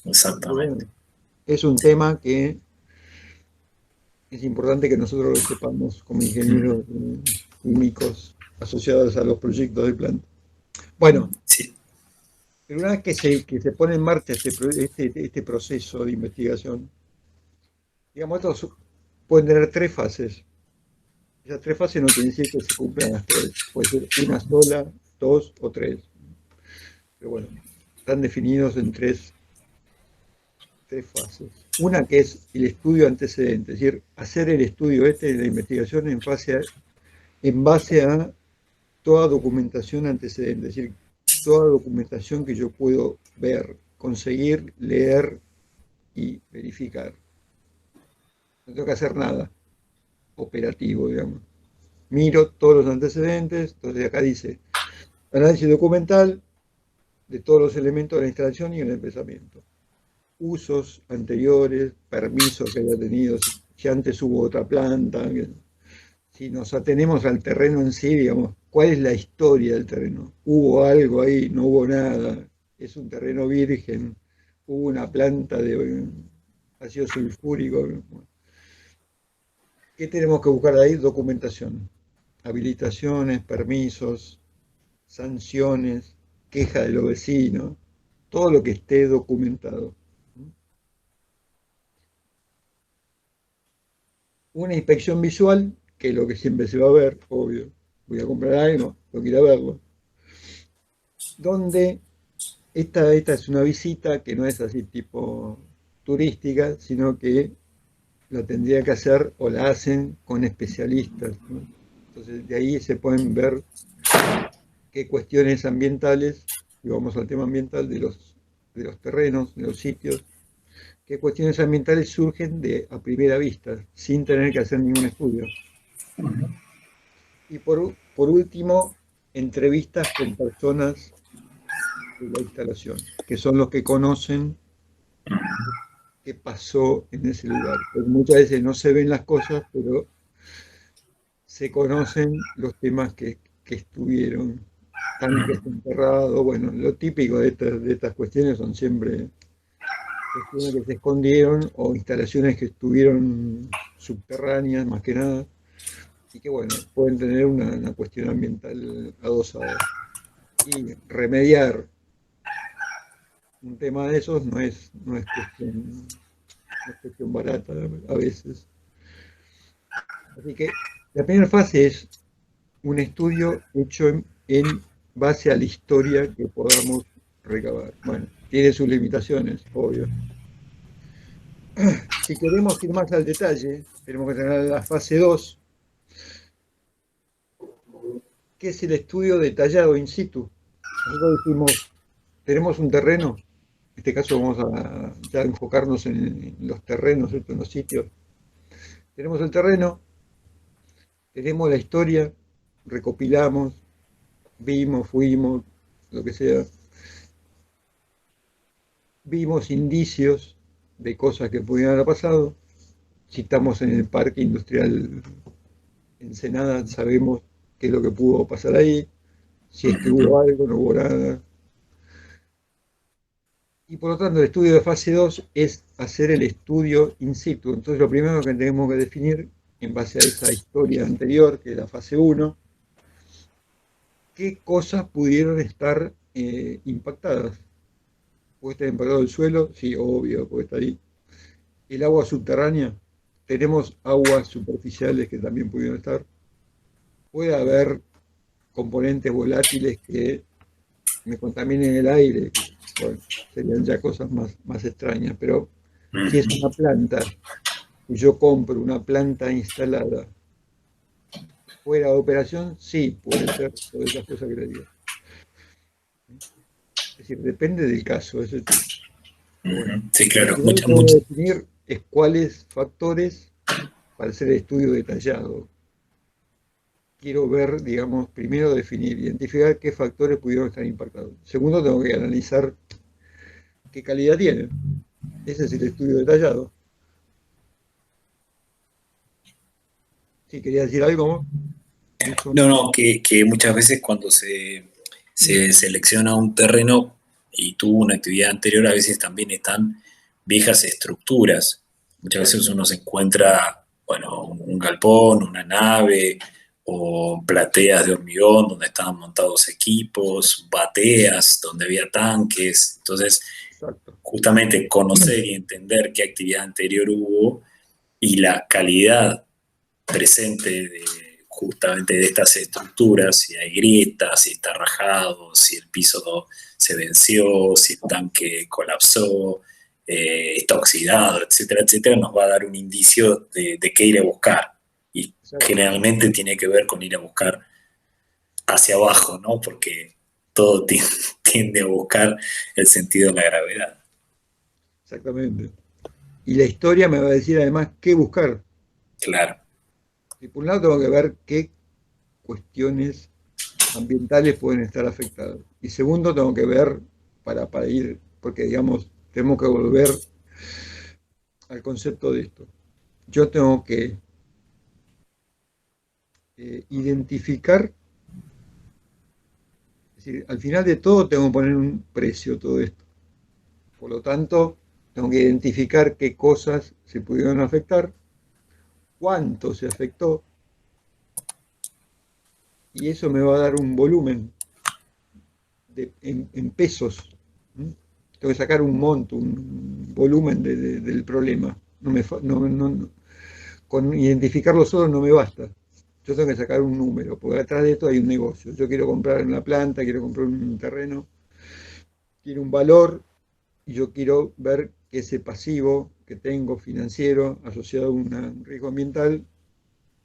Pero bueno, exactamente. es un tema que es importante que nosotros lo sepamos como Mm, ingenieros químicos asociados a los proyectos de planta. Bueno, sí. pero una vez que se pone en marcha este proceso de investigación, digamos, estos pueden tener tres fases. Esas tres fases no quiere decir que se cumplan las tres. Puede ser una sola, dos o tres. Pero bueno, están definidos en tres fases. Una que es el estudio antecedente, es decir, hacer el estudio de la investigación en base a toda documentación antecedente, es decir, toda documentación que yo puedo ver, conseguir, leer y verificar. No tengo que hacer nada operativo, digamos. Miro todos los antecedentes, entonces acá dice análisis documental de todos los elementos de la instalación y el empezamiento. Usos anteriores, permisos que haya tenido, si antes hubo otra planta, si nos atenemos al terreno en sí, digamos, ¿cuál es la historia del terreno? ¿Hubo algo ahí? ¿No hubo nada? ¿Es un terreno virgen? ¿Hubo una planta de ácido sulfúrico? ¿Qué tenemos que buscar ahí? Documentación, habilitaciones, permisos, sanciones, queja de los vecinos, todo lo que esté documentado. Una inspección visual, que es lo que siempre se va a ver, obvio. Voy a comprar algo, tengo que ir a verlo. Donde esta es una visita que no es así tipo turística, sino que la tendría que hacer o la hacen con especialistas, ¿no? Entonces, de ahí se pueden ver qué cuestiones ambientales, y vamos al tema ambiental de los terrenos, de los sitios, qué cuestiones ambientales surgen a primera vista, sin tener que hacer ningún estudio. Y por último, entrevistas con personas de la instalación, que son los que conocen qué pasó en ese lugar. Porque muchas veces no se ven las cosas, pero se conocen los temas que estuvieron, tanques enterrados, bueno, lo típico de estas cuestiones son siempre cuestiones que se escondieron o instalaciones que estuvieron subterráneas, más que nada, y que, bueno, pueden tener una cuestión ambiental adosada. Y remediar un tema de esos no es cuestión barata a veces. Así que la primera fase es un estudio hecho en base a la historia que podamos recabar. Bueno, tiene sus limitaciones, obvio. Si queremos ir más al detalle, tenemos que tener la fase 2, que es el estudio detallado in situ. Nosotros decimos, tenemos un terreno, en este caso vamos a ya enfocarnos en los terrenos, en los sitios. Tenemos el terreno, tenemos la historia, recopilamos, vimos, fuimos, lo que sea, vimos indicios de cosas que pudieran haber pasado. Si estamos en el parque industrial Ensenada, sabemos qué es lo que pudo pasar ahí, si es que hubo algo, no hubo nada. Y por lo tanto, el estudio de fase 2 es hacer el estudio in situ. Entonces, lo primero que tenemos que definir, en base a esa historia anterior, que es la fase 1, qué cosas pudieron estar impactadas. ¿Puede estar impactado el suelo? Sí, obvio, puede estar ahí. El agua subterránea, tenemos aguas superficiales que también pudieron estar. Puede haber componentes volátiles que me contaminen el aire, que, bueno, serían ya cosas más extrañas, pero si es una planta y yo compro una planta instalada fuera de operación, sí, puede ser todas esas cosas que le digo. Es decir, depende del caso. Pero bueno, Sí, lo claro, primero que muchas, tengo que muchas. definir es cuáles factores para hacer el estudio detallado. Quiero ver, digamos, primero definir, identificar qué factores pudieron estar impactados. Segundo, tengo que analizar qué calidad tienen. Ese es el estudio detallado. Si quería decir algo con eso. No, no, que muchas veces cuando se selecciona un terreno, y tuvo una actividad anterior, a veces también están viejas estructuras. Muchas veces Exacto, uno se encuentra, bueno, un galpón, una nave o plateas de hormigón donde estaban montados equipos, bateas donde había tanques. Entonces, exacto. justamente conocer y entender qué actividad anterior hubo y la calidad presente justamente de estas estructuras, si hay grietas, si está rajado, si el piso se venció, si el tanque colapsó, está oxidado, etcétera, etcétera, nos va a dar un indicio de qué ir a buscar. Y Exacto, generalmente tiene que ver con ir a buscar hacia abajo, ¿no? Porque todo tiende a buscar el sentido de la gravedad. exactamente. Y la historia me va a decir además qué buscar. Claro, Y por un lado tengo que ver qué cuestiones ambientales pueden estar afectadas. Y segundo, tengo que ver para ir, porque digamos, tenemos que volver al concepto de esto. Yo tengo que identificar, es decir, al final de todo tengo que poner un precio a todo esto. Por lo tanto, tengo que identificar qué cosas se pudieron afectar, cuánto se afectó, y eso me va a dar un volumen en pesos. ¿M? Tengo que sacar un monto, un volumen del problema. No me, con identificarlo solo no me basta. Yo tengo que sacar un número, porque detrás de esto hay un negocio. Yo quiero comprar una planta, quiero comprar un terreno, quiero un valor, y yo quiero ver que ese pasivo que tengo financiero asociado a un riesgo ambiental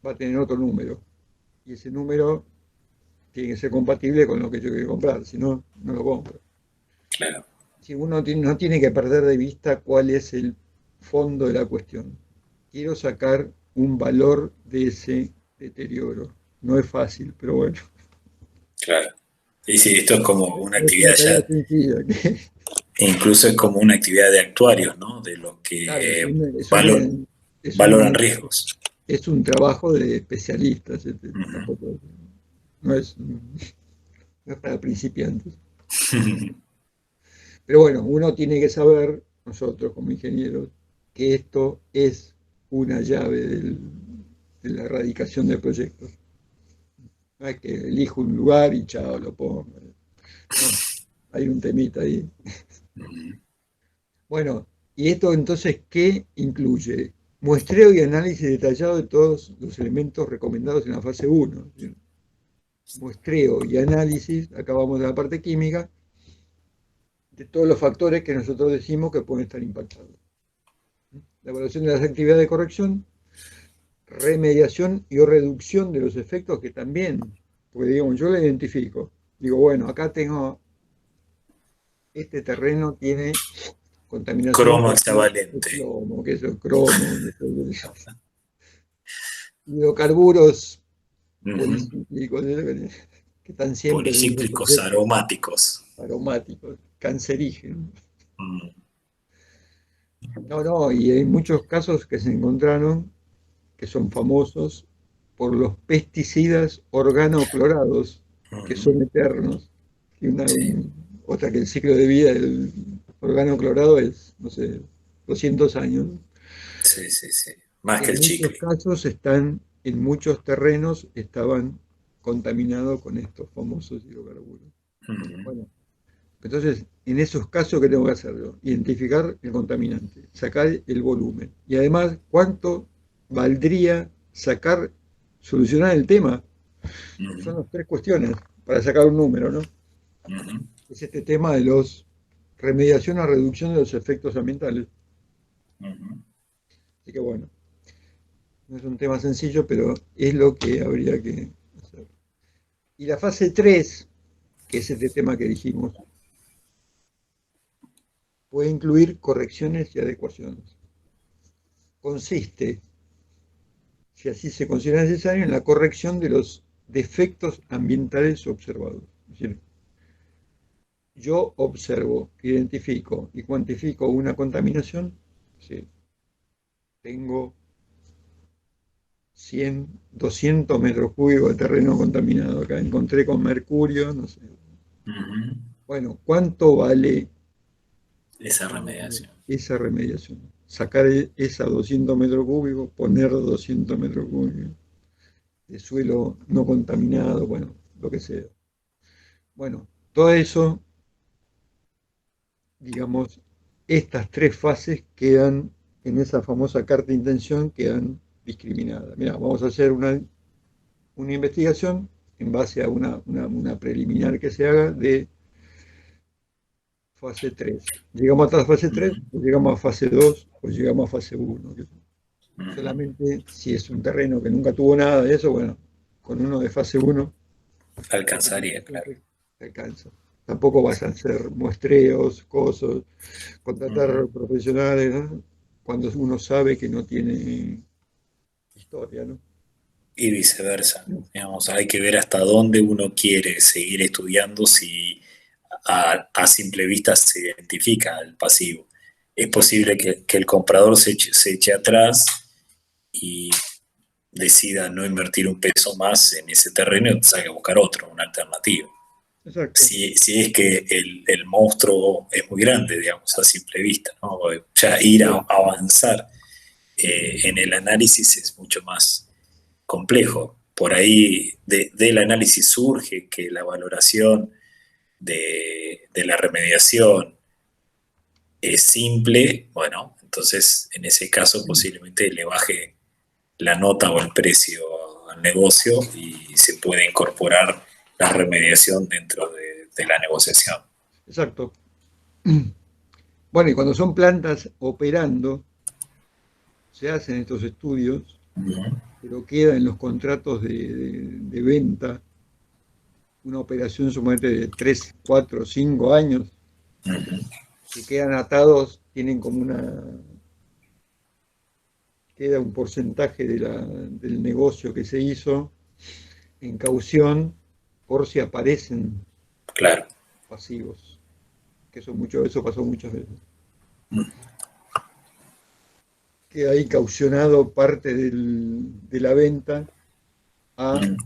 va a tener otro número. Y ese número tiene que ser compatible con lo que yo quiero comprar, si no, no lo compro. claro. Si uno no tiene que perder de vista cuál es el fondo de la cuestión. Quiero sacar un valor de ese deterioro. No es fácil, pero bueno, Claro. Y sí, esto es como una es una actividad tarea ya, sencilla. e incluso es como una actividad de actuarios, ¿no? De los Claro, que es valor, un, es valoran un, riesgos. es un trabajo de especialistas. Ujú. Tampoco, no es, no es para principiantes. Pero bueno, uno tiene que saber, nosotros como ingenieros, que esto es una llave de la erradicación de proyectos. No es que elijo un lugar y chao, lo pongo. No, hay un temita ahí. Ujú. Bueno, ¿y esto entonces qué incluye? Muestreo y análisis detallado de todos los elementos recomendados en la fase 1. Muestreo y análisis, acá vamos a la parte química, de todos los factores que nosotros decimos que pueden estar impactados. La evaluación de las actividades de corrección, remediación y o reducción de los efectos que también, porque digamos, yo lo identifico. Digo, bueno, acá tengo, este terreno tiene contaminación Cromo por hexavalente. plomo, que eso es cromo, hidrocarburos Ujú. policíclicos, que están siempre en los Policíclicos proyectos aromáticos. aromáticos, cancerígenos. Mm. No, no, y hay muchos casos que se encontraron que son famosos por los pesticidas organoclorados, que Ujú. son eternos. Y Sí, otra que el ciclo de vida del organoclorado es, no sé, 200 años. sí, sí, sí. Más que En el muchos chicle. casos están, en muchos terrenos estaban contaminados con estos famosos hidrocarburos. Ujú. Bueno, entonces, en esos casos, ¿qué tengo que hacer yo? Identificar el contaminante, sacar el volumen. Y además, ¿cuánto valdría sacar, solucionar el tema? Ujú. Son las tres cuestiones para sacar un número, ¿no? Ujú. Es este tema de los remediación o reducción de los efectos ambientales. Ujú. Así que bueno, no es un tema sencillo, pero es lo que habría que hacer. Y la fase 3, que es este tema que dijimos, puede incluir correcciones y adecuaciones. Consiste, si así se considera necesario, en la corrección de los defectos ambientales observados. Es decir, yo observo, identifico y cuantifico una contaminación, sí, tengo 100, 200 metros cúbicos de terreno contaminado acá, encontré con mercurio, no sé, Ujú. Bueno, ¿cuánto vale esa remediación. esa remediación? Sacar esa 200 metros cúbicos, poner 200 metros cúbicos de suelo no contaminado, bueno, lo que sea. Bueno, todo eso, digamos, estas tres fases quedan en esa famosa carta de intención, quedan discriminadas. Mira, vamos a hacer una investigación en base a una preliminar que se haga de fase 3. Llegamos a la fase 3, Ujú, o llegamos a fase 2, o llegamos a fase 1. ujú. Solamente si es un terreno que nunca tuvo nada de eso, bueno, con uno de fase 1 Alcanzaría, claro. se alcanza. Tampoco vas a hacer muestreos, cosas, contratar Ujú. profesionales, ¿no? Cuando uno sabe que no tiene historia, ¿no? Y viceversa. Digamos, hay que ver hasta dónde uno quiere seguir estudiando si a simple vista se identifica el pasivo. Es Exacto, posible que el comprador se eche atrás y decida no invertir un peso más en ese terreno y salga a buscar otro, una alternativa. exacto. Si es que el monstruo es muy grande, digamos, a simple vista, ¿no? Ya ir a avanzar en el análisis es mucho más complejo. Por ahí del análisis surge que la valoración de la remediación es simple, bueno, entonces en ese caso posiblemente le baje la nota o el precio al negocio y se puede incorporar la remediación dentro de la negociación. Exacto. Bueno, y cuando son plantas operando, se hacen estos estudios, Ujú, pero queda en los contratos de venta una operación sumamente de 3, 4, 5 años, ujú. que quedan atados, tienen como queda un porcentaje del negocio que se hizo en caución por si aparecen Claro. pasivos, que eso pasó muchas veces. Queda ahí caucionado parte de la venta a Mm.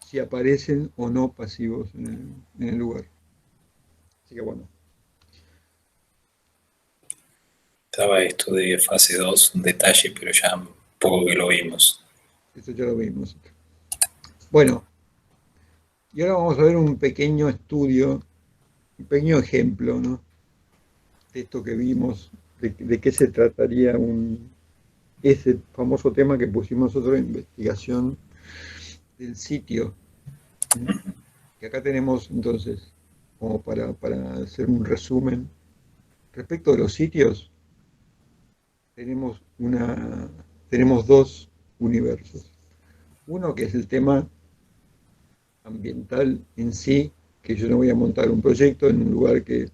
si aparecen o no pasivos en el lugar. Así que bueno, Estaba esto de fase 2 un detalle, pero ya un poco que lo vimos. eso ya lo vimos. Bueno, y ahora vamos a ver un pequeño estudio, un pequeño ejemplo, ¿no? De esto que vimos, de qué se trataría ese famoso tema que pusimos nosotros en investigación del sitio. ¿Mm? Que acá tenemos entonces, como para hacer un resumen, respecto de los sitios, tenemos tenemos dos universos. Uno que es el tema ambiental en sí, que yo no voy a montar un proyecto en un lugar que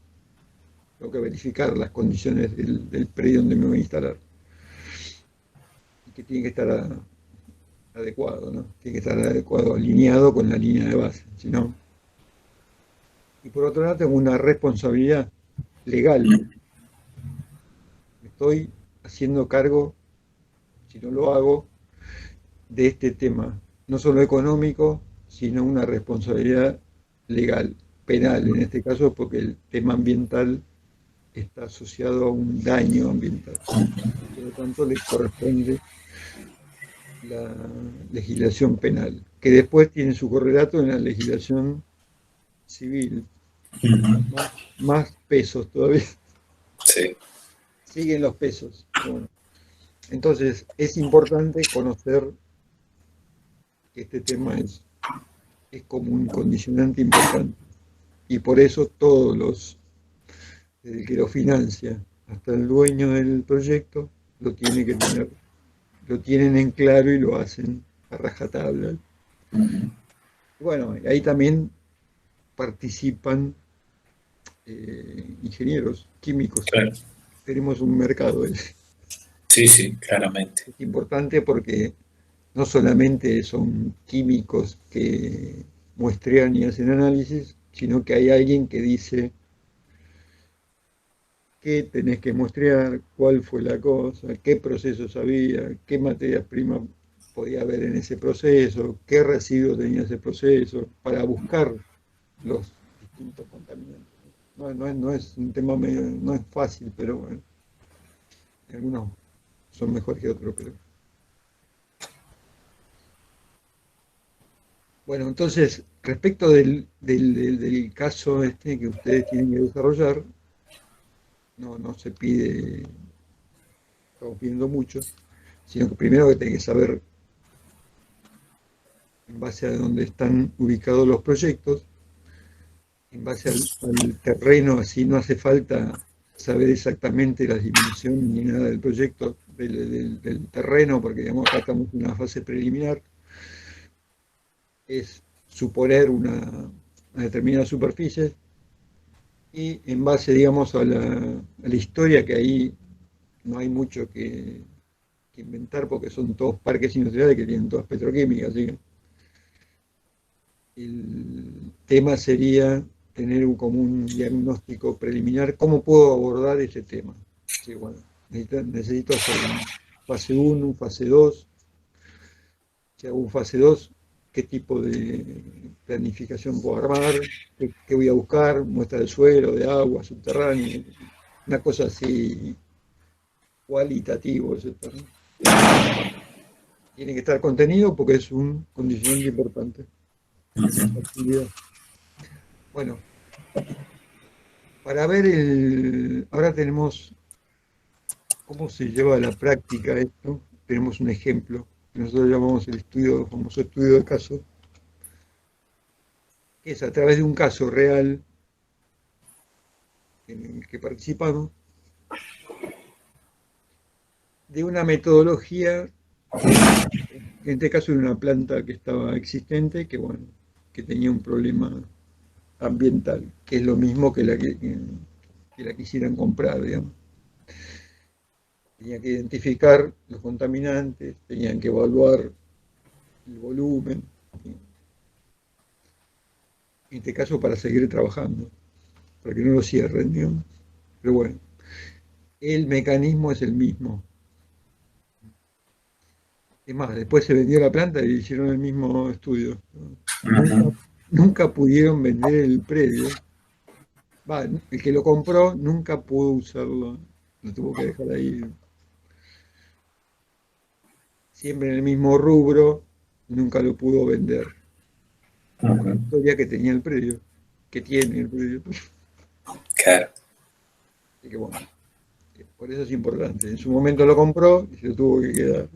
tengo que verificar las condiciones del predio donde me voy a instalar y que tiene que estar adecuado, ¿no? Tiene que estar adecuado, alineado con la línea de base, si no. Y por otro lado tengo una responsabilidad legal. Mm. Me estoy haciendo cargo, si no lo hago, de este tema, no solo económico, sino una responsabilidad legal, penal en este caso, porque el tema ambiental está asociado a un daño ambiental. Y por lo tanto le corresponde la legislación penal, que después tiene su correlato en la legislación civil, Ujú. más pesos todavía, Sí. siguen los pesos. Bueno, entonces es importante conocer que este tema es como un condicionante importante y por eso desde el que lo financia hasta el dueño del proyecto, lo tiene que tener, lo tienen en claro y lo hacen a rajatabla. Ujú. Y bueno, ahí también participan ingenieros químicos. Claro. Tenemos un mercado. Sí, sí, claramente. Es importante porque no solamente son químicos que muestrean y hacen análisis, sino que hay alguien que dice qué tenés que muestrear, cuál fue la cosa, qué procesos había, qué materias primas podía haber en ese proceso, qué residuos tenía ese proceso, para buscar los distintos contaminantes. No es un tema no es fácil, pero bueno, algunos son mejores que otros, pero. Bueno, entonces, respecto del caso este que ustedes tienen que desarrollar, no se pide, estamos pidiendo mucho, sino que primero que tienen que saber en base a dónde están ubicados los proyectos, en base al terreno, así no hace falta saber exactamente las dimensiones ni nada del proyecto, del terreno, porque digamos, acá estamos en una fase preliminar, es suponer una determinada superficie y en base, digamos, a la historia, que ahí no hay mucho que inventar porque son todos parques industriales que tienen todas petroquímicas, así que el tema sería tener como un diagnóstico preliminar, ¿cómo puedo abordar ese tema? Sí, bueno, necesito hacer un fase uno, un fase 2. Si hago un fase 2, ¿qué tipo de planificación puedo armar? ¿Qué voy a buscar? Muestra de suelo, de agua, subterráneo, una cosa así cualitativo, ¿cierto? ¿No? Tiene que estar contenido porque es un condicionante importante de esta actividad. Bueno, para ver ahora tenemos cómo se lleva a la práctica esto. Tenemos un ejemplo que nosotros llamamos el famoso estudio de caso, que es a través de un caso real en el que participamos, de una metodología, en este caso de una planta que estaba existente, que bueno, que tenía un problema ambiental, que es lo mismo que la quisieran comprar, digamos. Tenían que identificar los contaminantes, tenían que evaluar el volumen, en este caso para seguir trabajando, para que no lo cierren, digamos. Pero bueno, el mecanismo es el mismo. Es más, después se vendió la planta y hicieron el mismo estudio. Nunca, Ujú. nunca pudieron vender el predio. Va, el que lo compró nunca pudo usarlo, lo tuvo que dejar ahí. Siempre en el mismo rubro, nunca lo pudo vender. Con la Ujú. historia que tenía el predio, que tiene el predio. Claro. Así que bueno, por eso es importante. En su momento lo compró y se lo tuvo que quedar.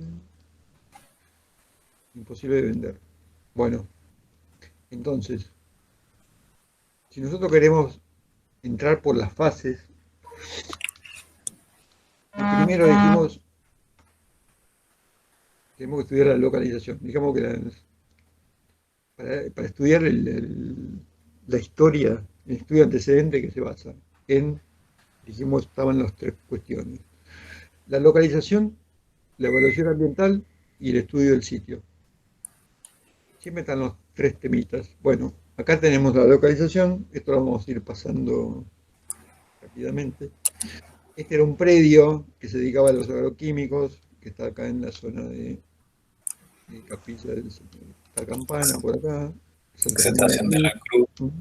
Imposible de vender. Bueno, entonces, si nosotros queremos entrar por las fases, primero dijimos, tenemos que estudiar la localización. Digamos que para estudiar la historia, el estudio antecedente que se basa en, dijimos, estaban las tres cuestiones. La localización, la evaluación ambiental y el estudio del sitio. Siempre están los tres temitas. Bueno, acá tenemos la localización, esto lo vamos a ir pasando rápidamente. Este era un predio que se dedicaba a los agroquímicos, que está acá en la zona de Capilla del esta Campana, por acá, Santa María de la Presentación de Cruz, la cruz.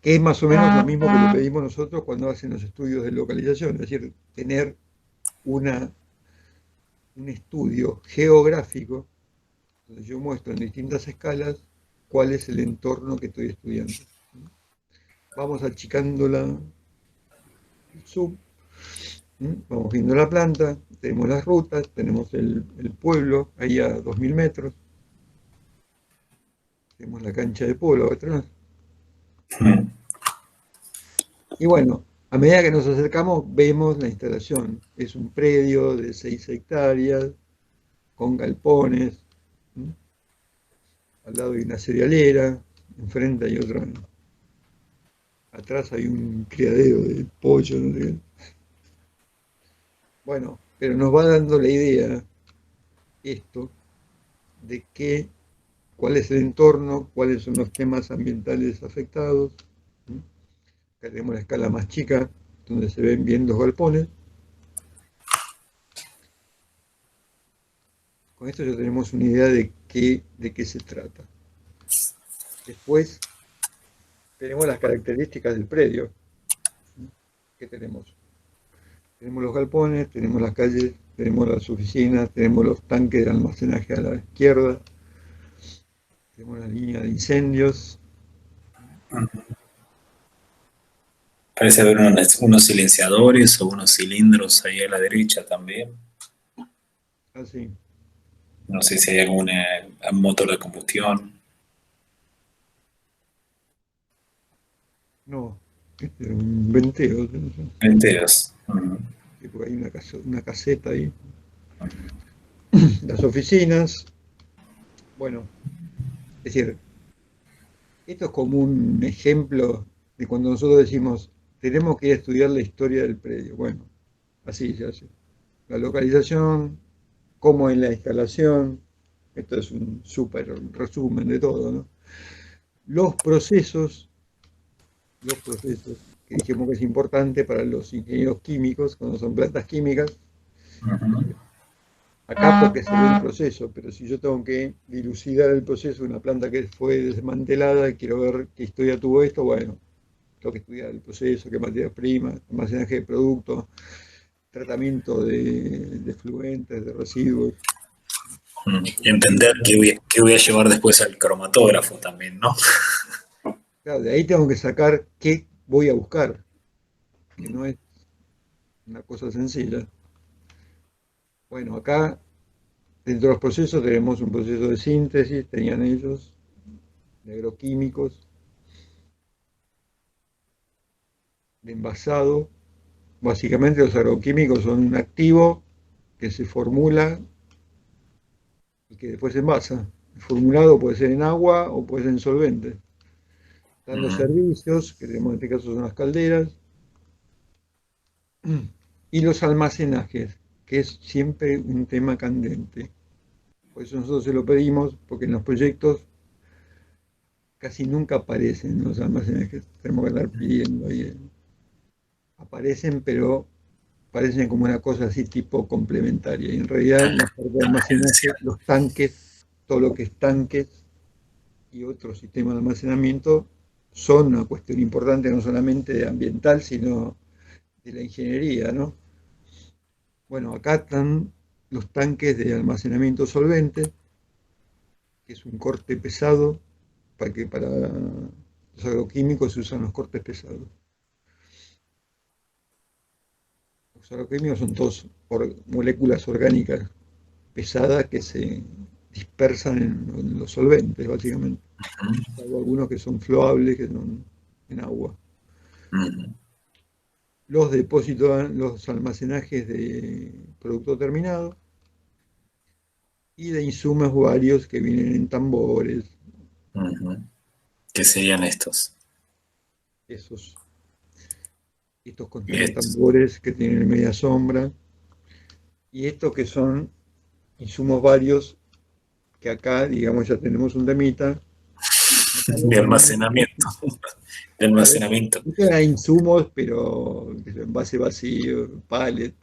que es más o menos lo mismo que le pedimos nosotros cuando hacen los estudios de localización, es decir, tener una, un estudio geográfico donde yo muestro en distintas escalas cuál es el entorno que estoy estudiando. Vamos achicando el zoom. Vamos viendo la planta, tenemos las rutas, tenemos el pueblo ahí a 2000 metros, tenemos la cancha de polo atrás. Mm. Y bueno, a medida que nos acercamos, vemos la instalación. Es un predio de 6 hectáreas, con galpones, ¿m? Al lado hay una cerealera, enfrente hay otra, atrás hay un criadero de pollo, no sé qué. Bueno, pero nos va dando la idea esto de cuál es el entorno, cuáles son los temas ambientales afectados. Acá tenemos la escala más chica, donde se ven bien los galpones. Con esto ya tenemos una idea de qué se trata. Después, tenemos las características del predio. ¿Qué tenemos? Tenemos los galpones, tenemos las calles, tenemos las oficinas, tenemos los tanques de almacenaje a la izquierda, tenemos la línea de incendios, Parece haber unos silenciadores o unos cilindros ahí a la derecha también. así. No sé si hay algún motor de combustión. No, este es un venteo, no sé, Enteros. Ujú. sí, porque hay una caseta ahí. Las oficinas, bueno, es decir, esto es como un ejemplo de cuando nosotros decimos, tenemos que ir a estudiar la historia del predio. Bueno, así se hace. La localización, cómo es la instalación, esto es un súper resumen de todo, ¿no? Los procesos, los procesos, que dijimos que es importante para los ingenieros químicos, cuando son plantas químicas, Ujú. acá porque se ve el proceso, pero si yo tengo que dilucidar el proceso de una planta que fue desmantelada y quiero ver qué historia tuvo esto, bueno, tengo que estudiar el proceso, qué materia prima, almacenaje de productos, tratamiento de fluentes, de residuos. Y entender qué voy a llevar después al cromatógrafo también, ¿no? Claro, de ahí tengo que sacar qué voy a buscar, que no es una cosa sencilla. Bueno, acá dentro de los procesos tenemos un proceso de síntesis, tenían ellos, de agroquímicos, de envasado. Básicamente los agroquímicos son un activo que se formula y que después se envasa. El formulado puede ser en agua o puede ser en solvente. Están los Ujú. servicios, que tenemos en este caso son las calderas, y los almacenajes, que es siempre un tema candente. Por eso nosotros se lo pedimos, porque en los proyectos casi nunca aparecen los almacenajes. Tenemos que andar pidiendo ahí. Aparecen, pero parecen como una cosa así tipo complementaria. Y en realidad la parte de almacenaje, Tangencial. los tanques, todo lo que es tanques y otros sistemas de almacenamiento son una cuestión importante no solamente ambiental, sino de la ingeniería, ¿no? Bueno, acá están los tanques de almacenamiento solvente, que es un corte pesado, para que para los agroquímicos se usan los cortes pesados. Los agroquímicos son todos moléculas orgánicas pesadas que se dispersan en los solventes, básicamente. Salvo algunos que son floables, que son en agua. Ujú. Los depósitos, los almacenajes de producto terminado y de insumos varios que vienen en tambores, Ujú. ¿Qué serían estos? esos, estos Y contienen estos. tambores que tienen media sombra y estos que son insumos varios que acá, digamos, ya tenemos un temita. Acá lo De llamamos, almacenamiento. De claro, almacenamiento. estos eran insumos, pero en base vacío, pallet,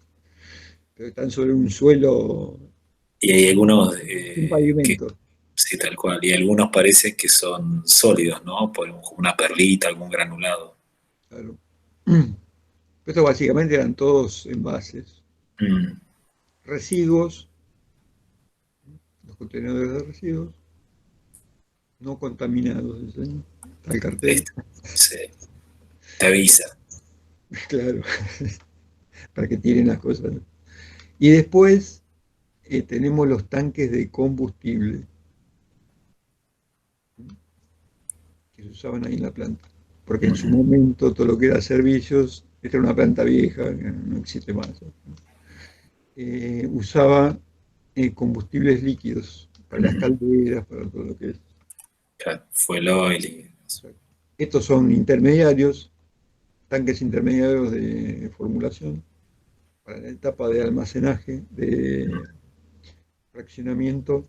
pero están sobre un suelo Y hay algunos sin que, pavimento. sí, tal cual. Y algunos parece que son sólidos, ¿no? Por una perlita, algún granulado. Claro. Estos básicamente eran todos envases. Mm. Residuos, los contenedores de residuos, no contaminados, dice el cartel, Este, sí, te avisa. claro, para que tiren las cosas. Y después tenemos los tanques de combustible que se usaban ahí en la planta. Porque en su Ujú. momento todo lo que era servicios, esta era una planta vieja, que no existe más, usaba combustibles líquidos para las Ujú. calderas, para todo lo que es. Claro, fue el oil. Estos son intermediarios, tanques intermediarios de formulación para la etapa de almacenaje, de fraccionamiento,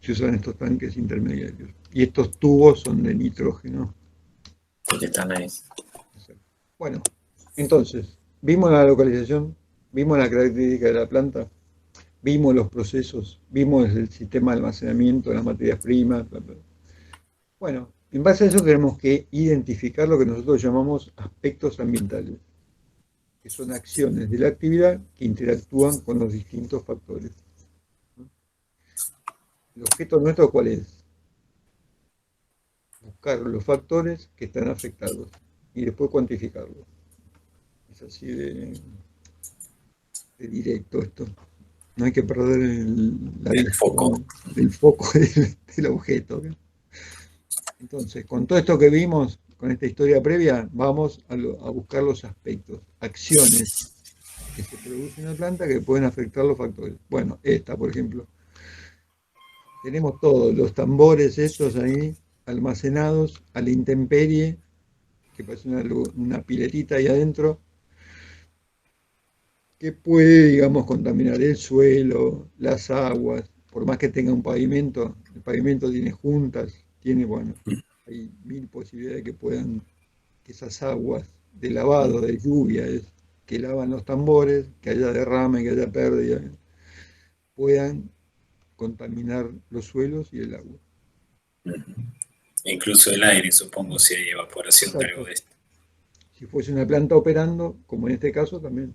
se usan estos tanques intermediarios. Y estos tubos son de nitrógeno. Porque están ahí. Bueno, entonces, vimos la localización, vimos la característica de la planta, vimos los procesos, vimos el sistema de almacenamiento, las materias primas. Bla, bla. Bueno, En base a eso tenemos que identificar lo que nosotros llamamos aspectos ambientales, que son acciones de la actividad que interactúan con los distintos factores. ¿El objeto nuestro cuál es? Buscar los factores que están afectados y después cuantificarlos. Es así de directo esto. No hay que perder la El vista, foco. ¿no? El foco del objeto. ¿No? Entonces, con todo esto que vimos, con esta historia previa, vamos a buscar los aspectos, acciones que se producen en la planta que pueden afectar los factores. Bueno, esta, por ejemplo. Tenemos todos los tambores estos ahí almacenados a la intemperie, que parece una piletita ahí adentro, que puede, digamos, contaminar el suelo, las aguas, por más que tenga un pavimento, el pavimento tiene juntas, tiene, bueno, hay mil posibilidades que puedan, que esas aguas de lavado, de lluvia, que lavan los tambores, que haya derrame, que haya pérdida, puedan contaminar los suelos y el agua. Incluso el aire, supongo, si hay evaporación de algo Exacto. de esto. Si fuese una planta operando, como en este caso también.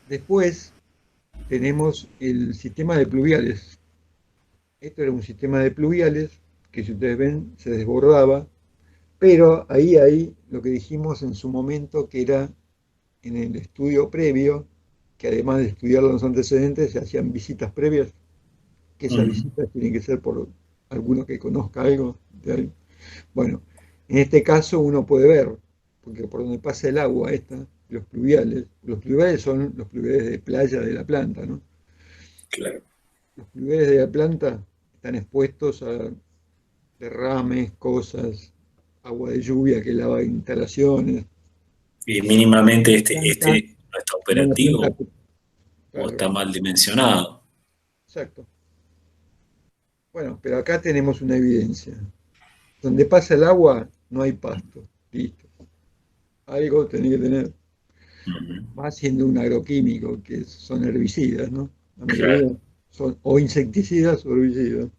Después tenemos el sistema de pluviales. Esto era un sistema de pluviales que, si ustedes ven, se desbordaba, pero ahí hay lo que dijimos en su momento, que era en el estudio previo, que además de estudiar los antecedentes, se hacían visitas previas, que esas Ujú. visitas tienen que ser por alguno que conozca algo de algo. Bueno, en este caso uno puede ver, porque por donde pasa el agua esta, los pluviales son los pluviales de playa de la planta, ¿no? Claro. Los pluviales de la planta están expuestos a derrames, cosas, agua de lluvia que lava instalaciones. Y mínimamente Planta, este no está en una planta, operativo o claro, está mal dimensionado. exacto. Bueno, pero acá tenemos una evidencia. Donde pasa el agua no hay pasto, listo. Algo tenía que tener. Ujú. Más siendo un agroquímico, que son herbicidas, ¿no? La Claro. mayoría son o insecticidas o herbicidas.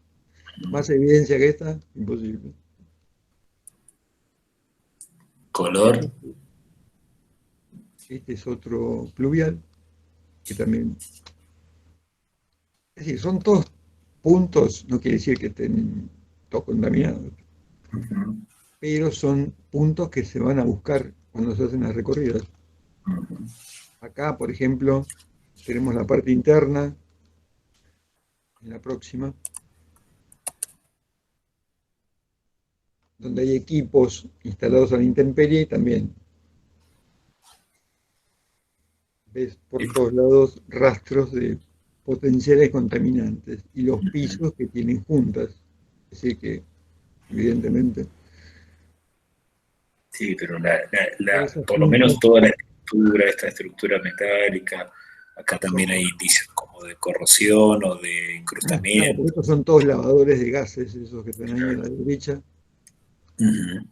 Más evidencia que esta, imposible. Color. Este es otro pluvial, que también, es decir, son todos puntos, no quiere decir que estén todos contaminados, Ujú. pero son puntos que se van a buscar cuando se hacen las recorridas. Ujú. Acá, por ejemplo, tenemos la parte interna, en la próxima, donde hay equipos instalados a la intemperie y también ves por todos lados rastros de potenciales contaminantes y los pisos que tienen juntas. Es decir, que evidentemente Sí, pero todas esas por lo juntas, menos toda la estructura, esta estructura metálica, acá también hay exacto. indicios como de corrosión o de Claro, porque incrustamiento. estos son todos lavadores de gases, esos que están ahí a la derecha. Ujú.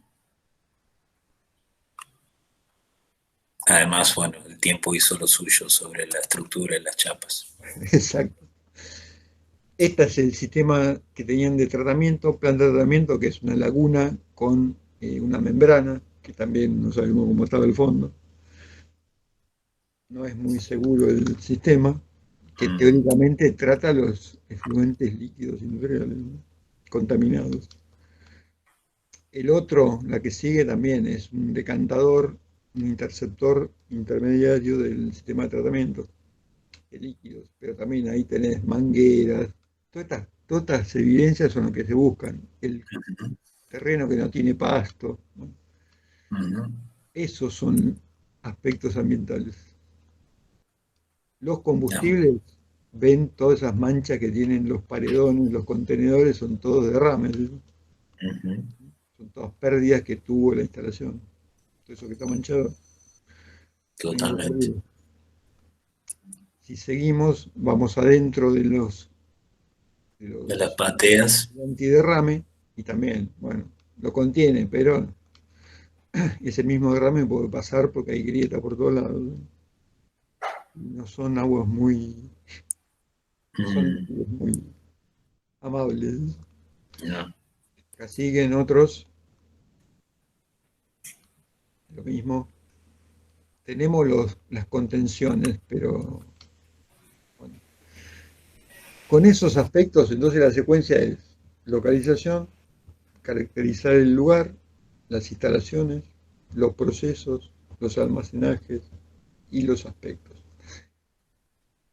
Además, bueno, el tiempo hizo lo suyo sobre la estructura y las chapas. Exacto. Este es el sistema que tenían de tratamiento, planta de tratamiento, que es una laguna con una membrana, que también no sabemos cómo estaba el fondo. No es muy seguro el sistema, que Mm. teóricamente trata los efluentes líquidos industriales, ¿no? Contaminados. El otro, la que sigue también, es un decantador, un interceptor intermediario del sistema de tratamiento de líquidos, pero también ahí tenés mangueras, todas estas evidencias son lo que se buscan. El terreno que no tiene pasto, ¿no? Ujú. Esos son aspectos ambientales. Los No. combustibles, ven todas esas manchas que tienen los paredones, los contenedores, son todos derrames, ¿no? Ujú. Son todas pérdidas que tuvo la instalación. Todo eso que está manchado tiene algo Totalmente. perdido. Si seguimos, vamos adentro de De las los pateas. antiderrame y también, bueno, lo contiene, pero ese mismo derrame puede pasar porque hay grieta por todos lados, ¿no? No son aguas muy, no son Mm. líquidos muy amables. No. Acá siguen otros, lo mismo. Tenemos las contenciones, pero bueno, con esos aspectos, entonces la secuencia es localización, caracterizar el lugar, las instalaciones, los procesos, los almacenajes y los aspectos.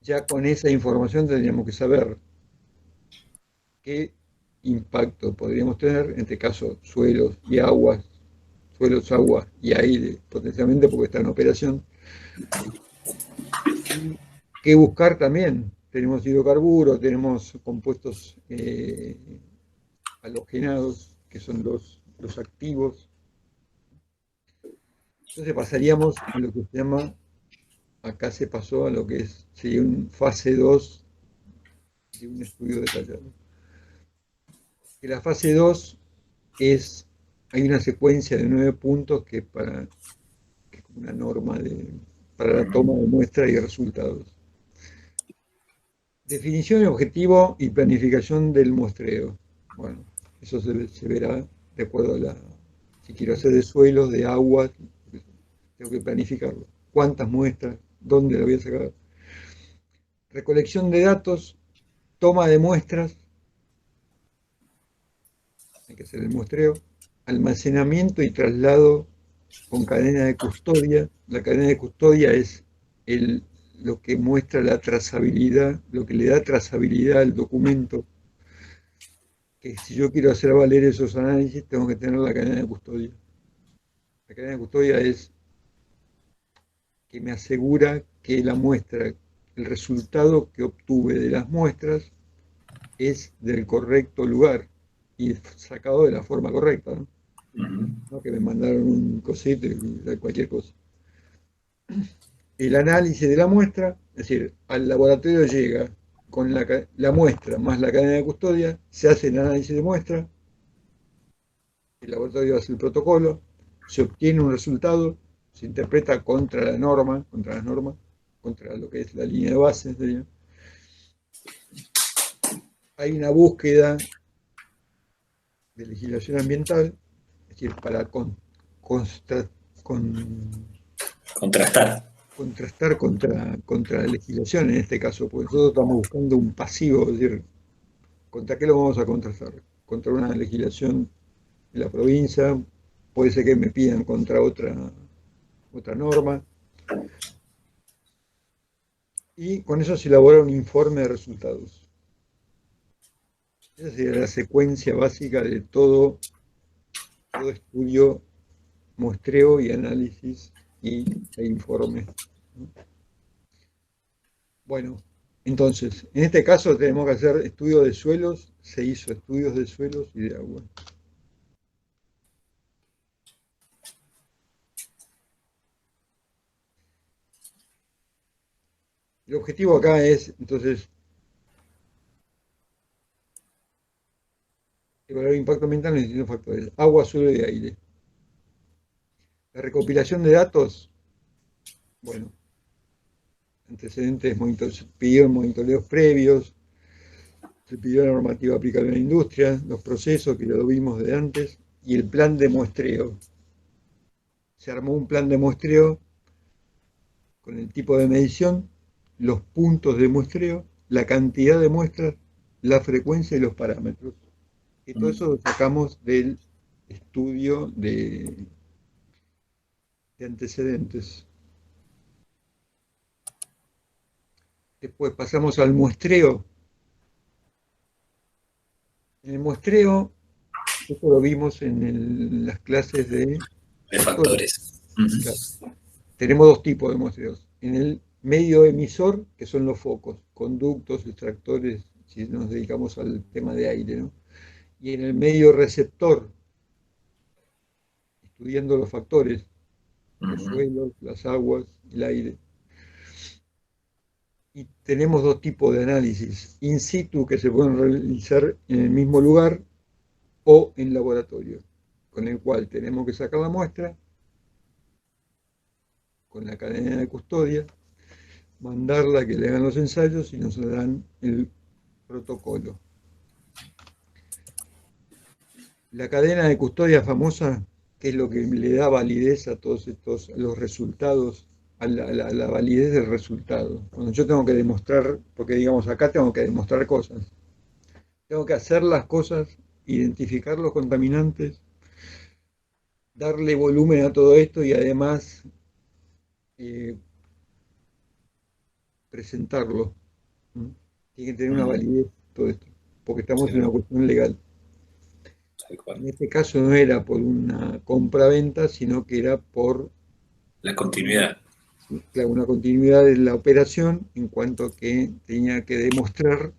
Ya con esa información tendríamos que saber qué impacto podríamos tener, en este caso suelos y aguas, suelos, agua y aire, potencialmente porque está en operación, y qué buscar también. Tenemos hidrocarburos, tenemos compuestos halogenados, que son los activos. Entonces pasaríamos a lo que se llama, acá se pasó a lo que sería un fase 2 de un estudio detallado. Que la fase 2 hay una secuencia de 9 puntos que es como una norma para la toma de muestra y resultados. Definición, objetivo y planificación del muestreo. Bueno, eso se verá de acuerdo a si quiero hacer de suelos, de aguas, tengo que planificarlo. ¿Cuántas muestras? ¿Dónde lo voy a sacar? Recolección de datos, toma de muestras, hay que hacer el muestreo, almacenamiento y traslado con cadena de custodia. La cadena de custodia es el, lo que muestra la trazabilidad, lo que le da trazabilidad al documento, que si yo quiero hacer valer esos análisis, tengo que tener la cadena de custodia. La cadena de custodia es que me asegura que la muestra, el resultado que obtuve de las muestras es del correcto lugar y sacado de la forma correcta, ¿no? No que me mandaron un cosito y cualquier cosa. El análisis de la muestra, es decir, al laboratorio llega con la muestra más la cadena de custodia, se hace el análisis de muestra, el laboratorio hace el protocolo, se obtiene un resultado, se interpreta contra la norma, contra las normas, contra lo que es la línea de base. Hay una búsqueda de legislación ambiental, es decir, para constra- con- Contrastar. contrastar contra la legislación en este caso, porque nosotros estamos buscando un pasivo, es decir, ¿contra qué lo vamos a contrastar? Contra una legislación de la provincia, puede ser que me pidan contra otra norma, y con eso se elabora un informe de resultados. Esa sería la secuencia básica de todo estudio, muestreo y análisis e informe, ¿no? Bueno, entonces, en este caso tenemos que hacer estudios de suelos, se hizo estudios de suelos y de agua. El objetivo acá es, entonces, evaluar el impacto ambiental en distintos factores: agua, suelo y aire. La recopilación de datos, bueno, antecedentes, se pidieron monitoreos previos, se pidió la normativa aplicable a la industria, los procesos, que ya lo vimos de antes, y el plan de muestreo. Se armó un plan de muestreo con el tipo de medición, los puntos de muestreo, la cantidad de muestras, la frecuencia y los parámetros. Y todo eso lo sacamos del estudio de antecedentes. Después pasamos al muestreo. En el muestreo, esto lo vimos en las clases de De factores. factores. Claro. Tenemos dos tipos de muestreos. En el medio emisor, que son los focos, conductos, extractores, si nos dedicamos al tema de aire, ¿no? Y en el medio receptor, estudiando los factores, los suelos, las aguas, el aire. Y tenemos dos tipos de análisis: in situ, que se pueden realizar en el mismo lugar, o en laboratorio, con el cual tenemos que sacar la muestra con la cadena de custodia, mandarla a que le hagan los ensayos y nos dan el protocolo. la cadena de custodia famosa, que es lo que le da validez a todos estos, los resultados, a la validez del resultado. Cuando yo tengo que demostrar, porque digamos acá tengo que demostrar cosas, tengo que hacer las cosas, identificar los contaminantes, darle volumen a todo esto y además eh, presentarlo. ¿Mm? Tiene que tener una Mm, validez todo esto, porque estamos en una sí, cuestión legal. tal cual. En este caso no era por una compra-venta, sino que era por La continuidad. claro, una continuidad de la operación en cuanto a que tenía que demostrar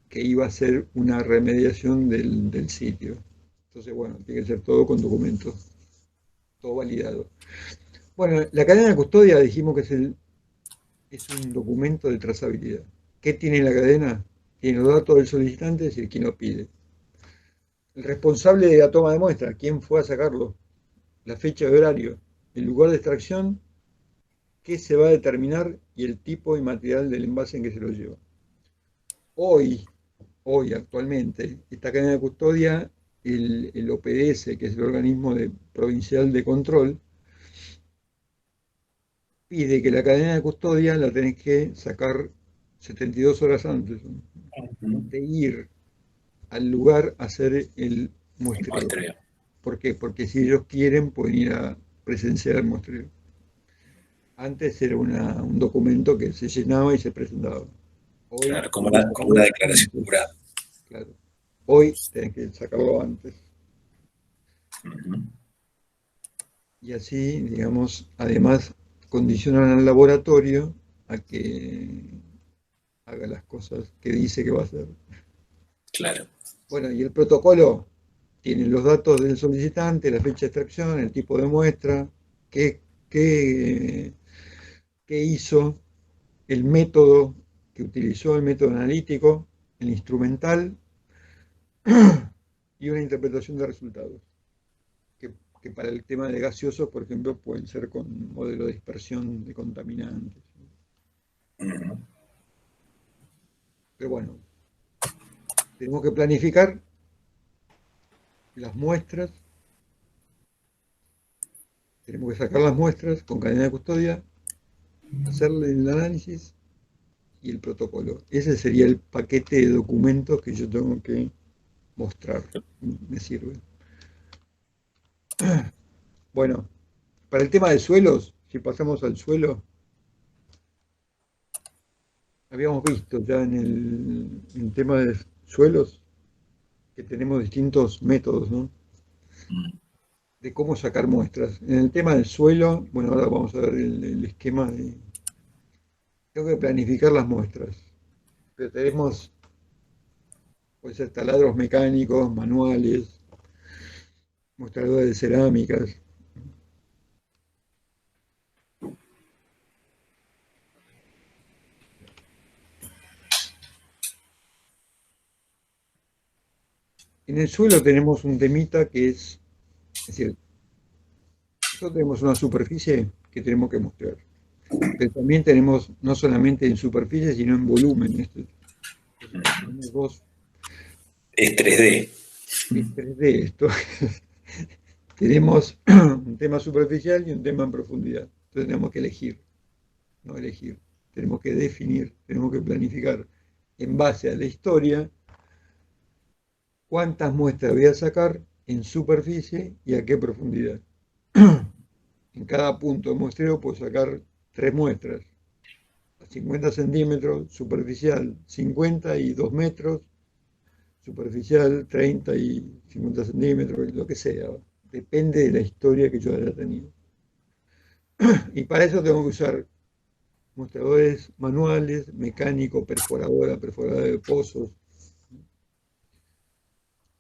que iba a ser una remediación del sitio. Entonces, bueno, tiene que ser todo con documentos, todo validado. Bueno, la cadena de custodia dijimos que es un documento de trazabilidad. ¿Qué tiene la cadena? Tiene los datos del solicitante, es decir, quien lo pide. El responsable de la toma de muestra, quién fue a sacarlo, la fecha y horario, el lugar de extracción, qué se va a determinar y el tipo y material del envase en que se lo lleva. Hoy, actualmente, esta cadena de custodia, el OPDS, que es el organismo provincial de control, pide que la cadena de custodia la tenés que sacar 72 horas antes Ujú. de ir al lugar a hacer el El muestreo. muestreo. ¿Por qué? Porque si ellos quieren, pueden ir a presenciar el muestreo. Antes era un documento que se llenaba y se presentaba. Hoy Claro, tenés que como una sacarlo declaración antes. jurada. Claro. Hoy tenés que sacarlo antes. Ujú. Y así, digamos, además condicionan al laboratorio a que haga las cosas que dice que va a hacer. Claro. Bueno, y el protocolo tiene los datos del solicitante, la fecha de extracción, el tipo de muestra, qué, qué, qué hizo, el método que utilizó, el método analítico, el instrumental y una interpretación de resultados. Que para el tema de gaseosos, por ejemplo, pueden ser con modelo de dispersión de contaminantes. Ujú. Pero bueno, tenemos que planificar las muestras, tenemos que sacar las muestras con cadena de custodia, hacerle el análisis y el protocolo. Ese sería el paquete de documentos que yo tengo que mostrar. Me sirve. Bueno, para el tema de suelos, si pasamos al suelo, habíamos visto ya en el tema de suelos que tenemos distintos métodos, ¿no? Mm. De cómo sacar muestras. En el tema del suelo, bueno, ahora vamos a ver el esquema de... Tengo que planificar las muestras, pero tenemos, puede ser taladros mecánicos, manuales, mostradores de cerámicas. En el suelo tenemos un temita que es decir, nosotros tenemos una superficie que tenemos que mostrar, pero también tenemos no solamente en superficie, sino en volumen. Tenemos dos, Es 3D. es 3D esto. Tenemos un tema superficial y un tema en profundidad. Entonces tenemos que elegir, no elegir. Tenemos que definir, tenemos que planificar en base a la historia cuántas muestras voy a sacar en superficie y a qué profundidad. En cada punto de muestreo puedo sacar 3 muestras, a 50 centímetros, superficial 50 y 2 metros, superficial 30 y 50 centímetros, lo que sea. Depende de la historia que yo haya tenido. Y para eso tengo que usar mostradores manuales, mecánico, perforadora de pozos.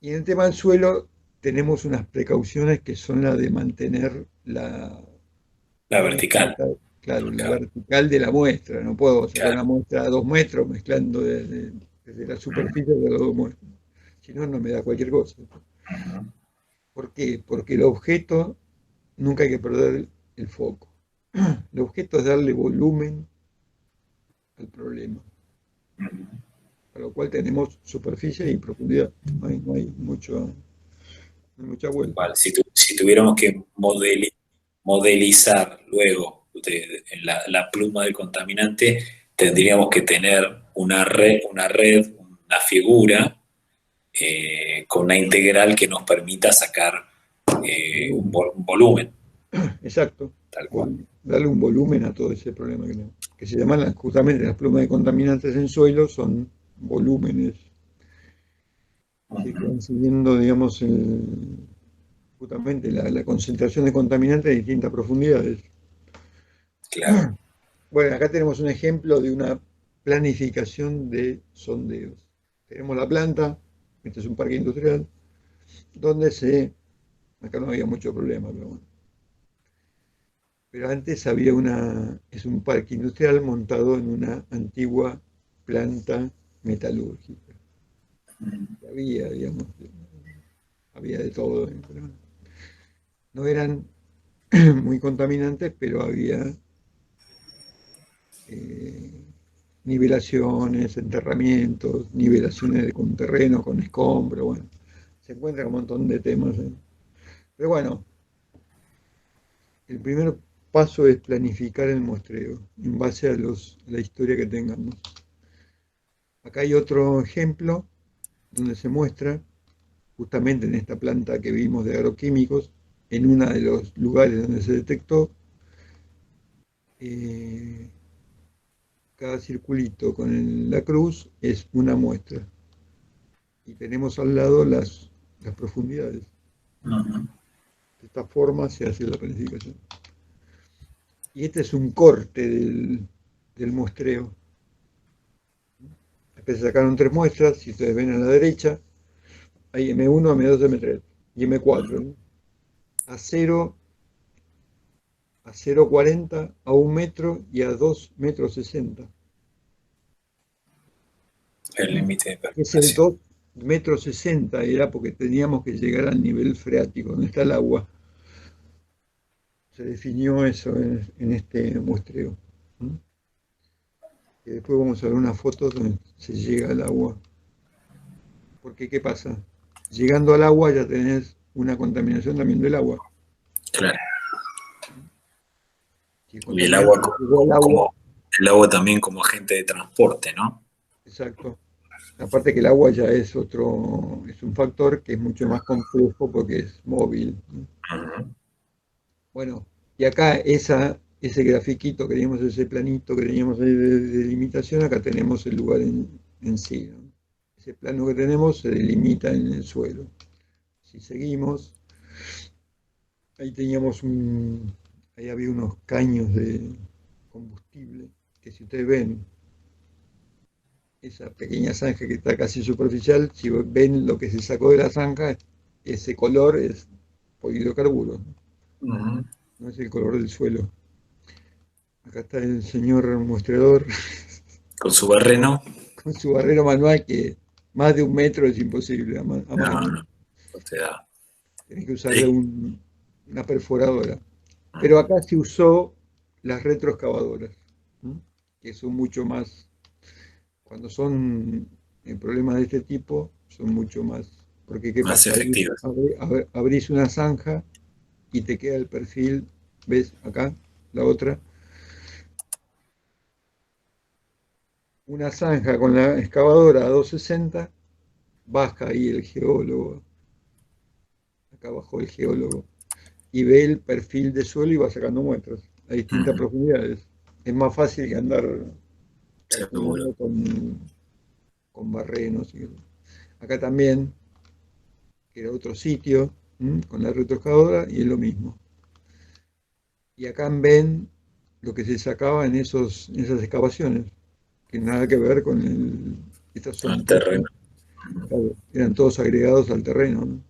Y en el tema del suelo tenemos unas precauciones que son la de mantener La la vertical. meseta, claro, la Claro. vertical de la muestra. No puedo sacar una Claro. muestra a 2 metros mezclando desde la superficie de las dos muestras. Si no, no me da cualquier cosa. Ujú. ¿Por qué? Porque el objeto nunca hay que perder el foco. El objeto es darle volumen al problema, para lo cual tenemos superficie y profundidad. No hay mucho. no hay mucha vuelta. Vale, si tuviéramos que modelizar luego en la pluma del contaminante, tendríamos que tener una red, una figura con una integral que nos permita sacar Volumen. un volumen, Exacto. tal cual. Darle un volumen a todo ese problema que se llaman justamente las plumas de contaminantes en suelo, son volúmenes que Ujú, van siguiendo, digamos, justamente la concentración de contaminantes a distintas profundidades. claro. Bueno, acá tenemos un ejemplo de una planificación de sondeos. Tenemos la planta, este es un parque industrial, donde acá no había mucho problema, pero bueno. Pero antes es un parque industrial montado en una antigua planta metalúrgica. Había, digamos, había de todo, pero no eran muy contaminantes, pero había eh, nivelaciones, enterramientos, nivelaciones con terreno, con escombro, bueno, se encuentra un montón de temas. Pero bueno, el primer paso es planificar el muestreo en base a la historia que tengamos. Acá hay otro ejemplo donde se muestra, justamente en esta planta que vimos de agroquímicos, en uno de los lugares donde se detectó, eh, cada circulito con la cruz es una muestra. Y tenemos al lado las profundidades. Ujú. De esta forma se hace la planificación. Y este es un corte del muestreo. Después se sacaron tres muestras, si ustedes ven a la derecha, hay M1, M2, M3 y M4, ¿no? A 0, a 0,40, a 1 metro y a 2,60 metros. El límite de Ese perforación. 2,60 metros era porque teníamos que llegar al nivel freático, donde está el agua. Se definió eso en este muestreo. ¿Mm? Y después vamos a ver unas fotos donde se llega al agua. Porque, ¿qué pasa? Llegando al agua ya tenés una contaminación también del agua. Claro. Si el Y el contaminante agua llegó al agua, el agua también como agente de transporte, ¿no? exacto. Aparte que el agua ya es es un factor que es mucho más complejo porque es móvil. Ujú. Bueno, y acá ese grafiquito que teníamos, ese planito que teníamos ahí de limitación, acá tenemos el lugar en sí, ¿no? Ese plano que tenemos se delimita en el suelo. Si seguimos, ahí ahí había unos caños de combustible, que si ustedes ven esa pequeña zanja que está casi superficial, si ven lo que se sacó de la zanja, ese color es por hidrocarburos, Ujú. no es el color del suelo. Acá está el señor mostrador Con su barreno, con su barrero manual que más de 1 metro es imposible a no, mano. no, no te da. Tenés que usar Sí. una perforadora. Pero Ujú. acá se usó las retroexcavadoras, ¿m? Que son mucho más, cuando son problemas de este tipo, son mucho más. Porque ¿qué Más pasa? efectivas. Abrís una zanja y te queda el perfil, ¿ves acá? La otra. Una zanja con la excavadora a 260, baja ahí el geólogo, acá bajó el geólogo, y ve el perfil de suelo y va sacando muestras a distintas Ujú. profundidades. Es más fácil que andar Seguro. calculando con barrenos. Acá también, que era otro sitio, con la retroexcavadora, y es lo mismo. Y acá ven lo que se sacaba en esas excavaciones, que nada que ver estas Con son el terreno. pozos, Ujú. claro, eran todos agregados al terreno, ¿no?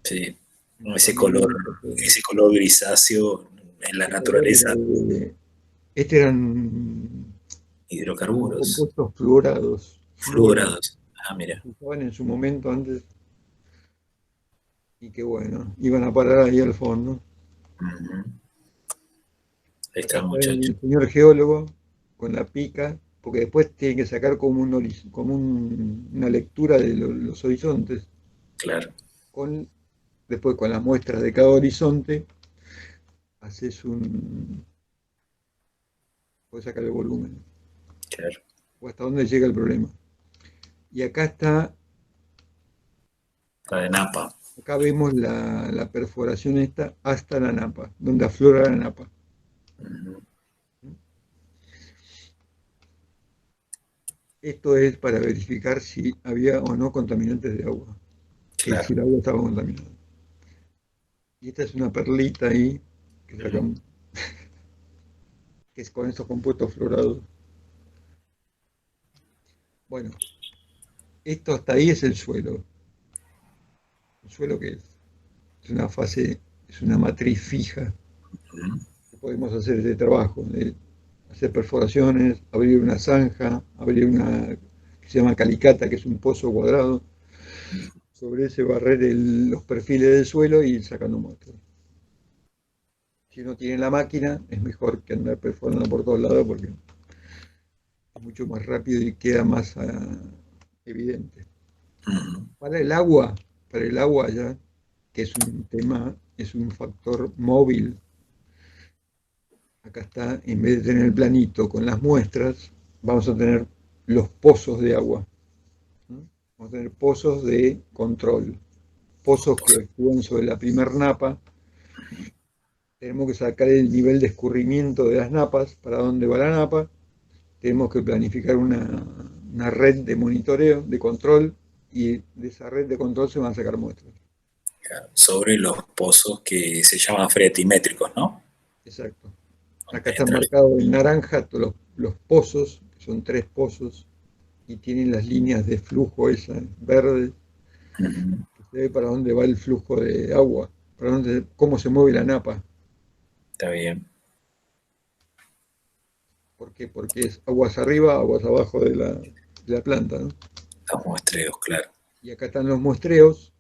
Sí. No, Enterramiento, todo. ese color grisáceo en la Ese color era naturaleza, eran hidrocarburos, compuestos fluorados, fluorados. Ah, que mira. se usaban en su momento antes y que bueno, iban a parar ahí al fondo. Ujú. Ahí Acá está el está muchacho. el señor geólogo con la pica, porque después tiene que sacar como una lectura de los horizontes Claro. con Después con las muestras de cada horizonte, haces un, puedes sacar el volumen, claro. o hasta dónde llega el problema. Y acá está, La de Napa. acá vemos la perforación esta hasta la napa, donde aflora la napa. Ujú. Esto es para verificar si había o no contaminantes de agua, que si Claro. el agua estaba contaminada. Y esta es una perlita ahí que Ujú. sacan, que es con estos compuestos florados. Bueno, esto hasta ahí es el suelo. ¿El suelo qué es? Es una fase, es una matriz fija Ujú. que podemos hacer ese trabajo, de hacer perforaciones, abrir una zanja, abrir una que se llama calicata, que es un pozo cuadrado, sobre ese barrer los perfiles del suelo y ir sacando muestras. Si no tiene la máquina, es mejor que andar perforando por todos lados porque es mucho más rápido y queda más evidente. Ujú. Para el agua ya, que es un tema, es un factor móvil. Acá está, en vez de tener el planito con las muestras, vamos a tener los pozos de agua. ¿No? Vamos a tener pozos de control, pozos que actúan sobre la primer napa. Tenemos que sacar el nivel de escurrimiento de las napas, para dónde va la napa. Tenemos que planificar una red de monitoreo, de control, y de esa red de control se van a sacar muestras. Claro. Sobre los pozos que se llaman freatimétricos, ¿no? Exacto. Ok, Acá están está bien. marcados en naranja todos los pozos, que son 3 pozos, y tienen las líneas de flujo esas verdes, Ujú. que se ve para dónde va el flujo de agua, para dónde, cómo se mueve la napa. Está bien. ¿Por qué? Porque es aguas arriba, aguas abajo de la planta, ¿no? Los muestreos, claro. Y acá están los muestreos,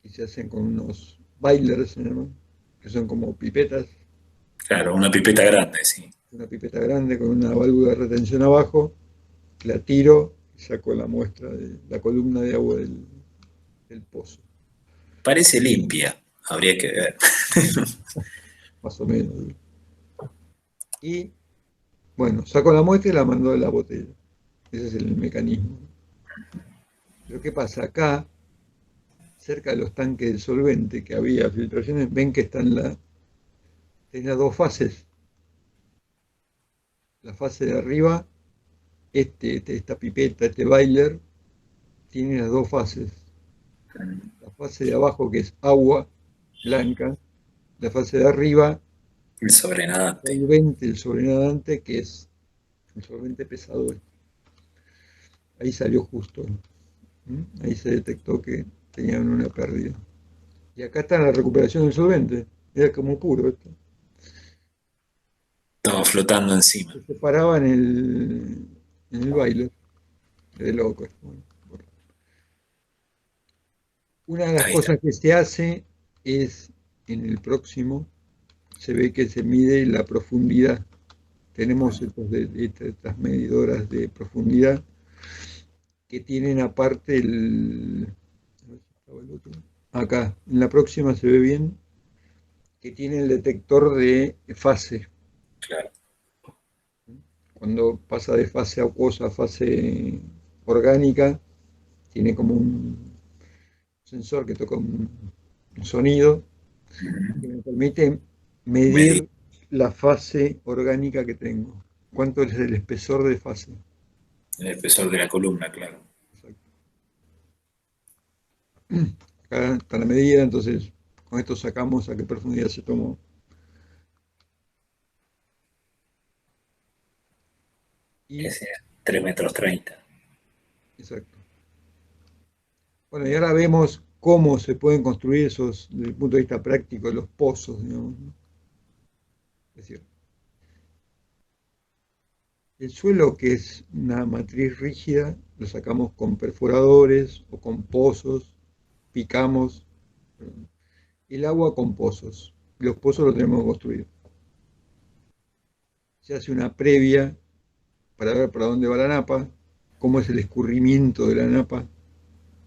y se hacen con unos bailers, se llaman, que son como pipetas, Claro, una pipeta grande, sí. una pipeta grande con una válvula de retención abajo, la tiro y saco la muestra de la columna de agua del pozo, Parece limpia, habría que ver. más o menos. Y bueno, saco la muestra y la mando a la botella. Ese es el mecanismo. Pero ¿qué pasa? Acá, cerca de los tanques del solvente que había filtraciones, ven que están en las dos fases. La fase de arriba, esta pipeta, este bailer, tiene las dos fases. La fase de abajo, que es agua blanca, la fase de arriba, El sobrenadante. solvente, el sobrenadante, que es el solvente pesado. Ahí salió justo. Ahí se detectó que tenían una pérdida. Y acá está la recuperación del solvente. Era como puro esto. Estaba flotando encima. Se separaba en el baile. De loco. Bueno, una de las Ahí está. cosas que se hace es, en el próximo, se ve que se mide la profundidad. Tenemos estas medidoras de profundidad que tienen aparte a ver si estaba el otro. Acá, en la próxima se ve bien, que tiene el detector de fase. Claro. Cuando pasa de fase acuosa a fase orgánica, tiene como un sensor que toca un sonido que Ujú. me permite Medir medir la fase orgánica que tengo. ¿Cuánto es el espesor de fase? el espesor de la columna, claro. Exacto. Acá está la medida, entonces con esto sacamos a qué profundidad se tomó. Y, Ese es 3,30 m. exacto. Bueno, y ahora vemos cómo se pueden construir esos, desde el punto de vista práctico, los pozos, digamos, ¿no? Es decir, el suelo, que es una matriz rígida, lo sacamos con perforadores o con pozos, picamos. El agua con pozos. Los pozos los tenemos que construir. Se hace una previa para ver para dónde va la napa, cómo es el escurrimiento de la napa.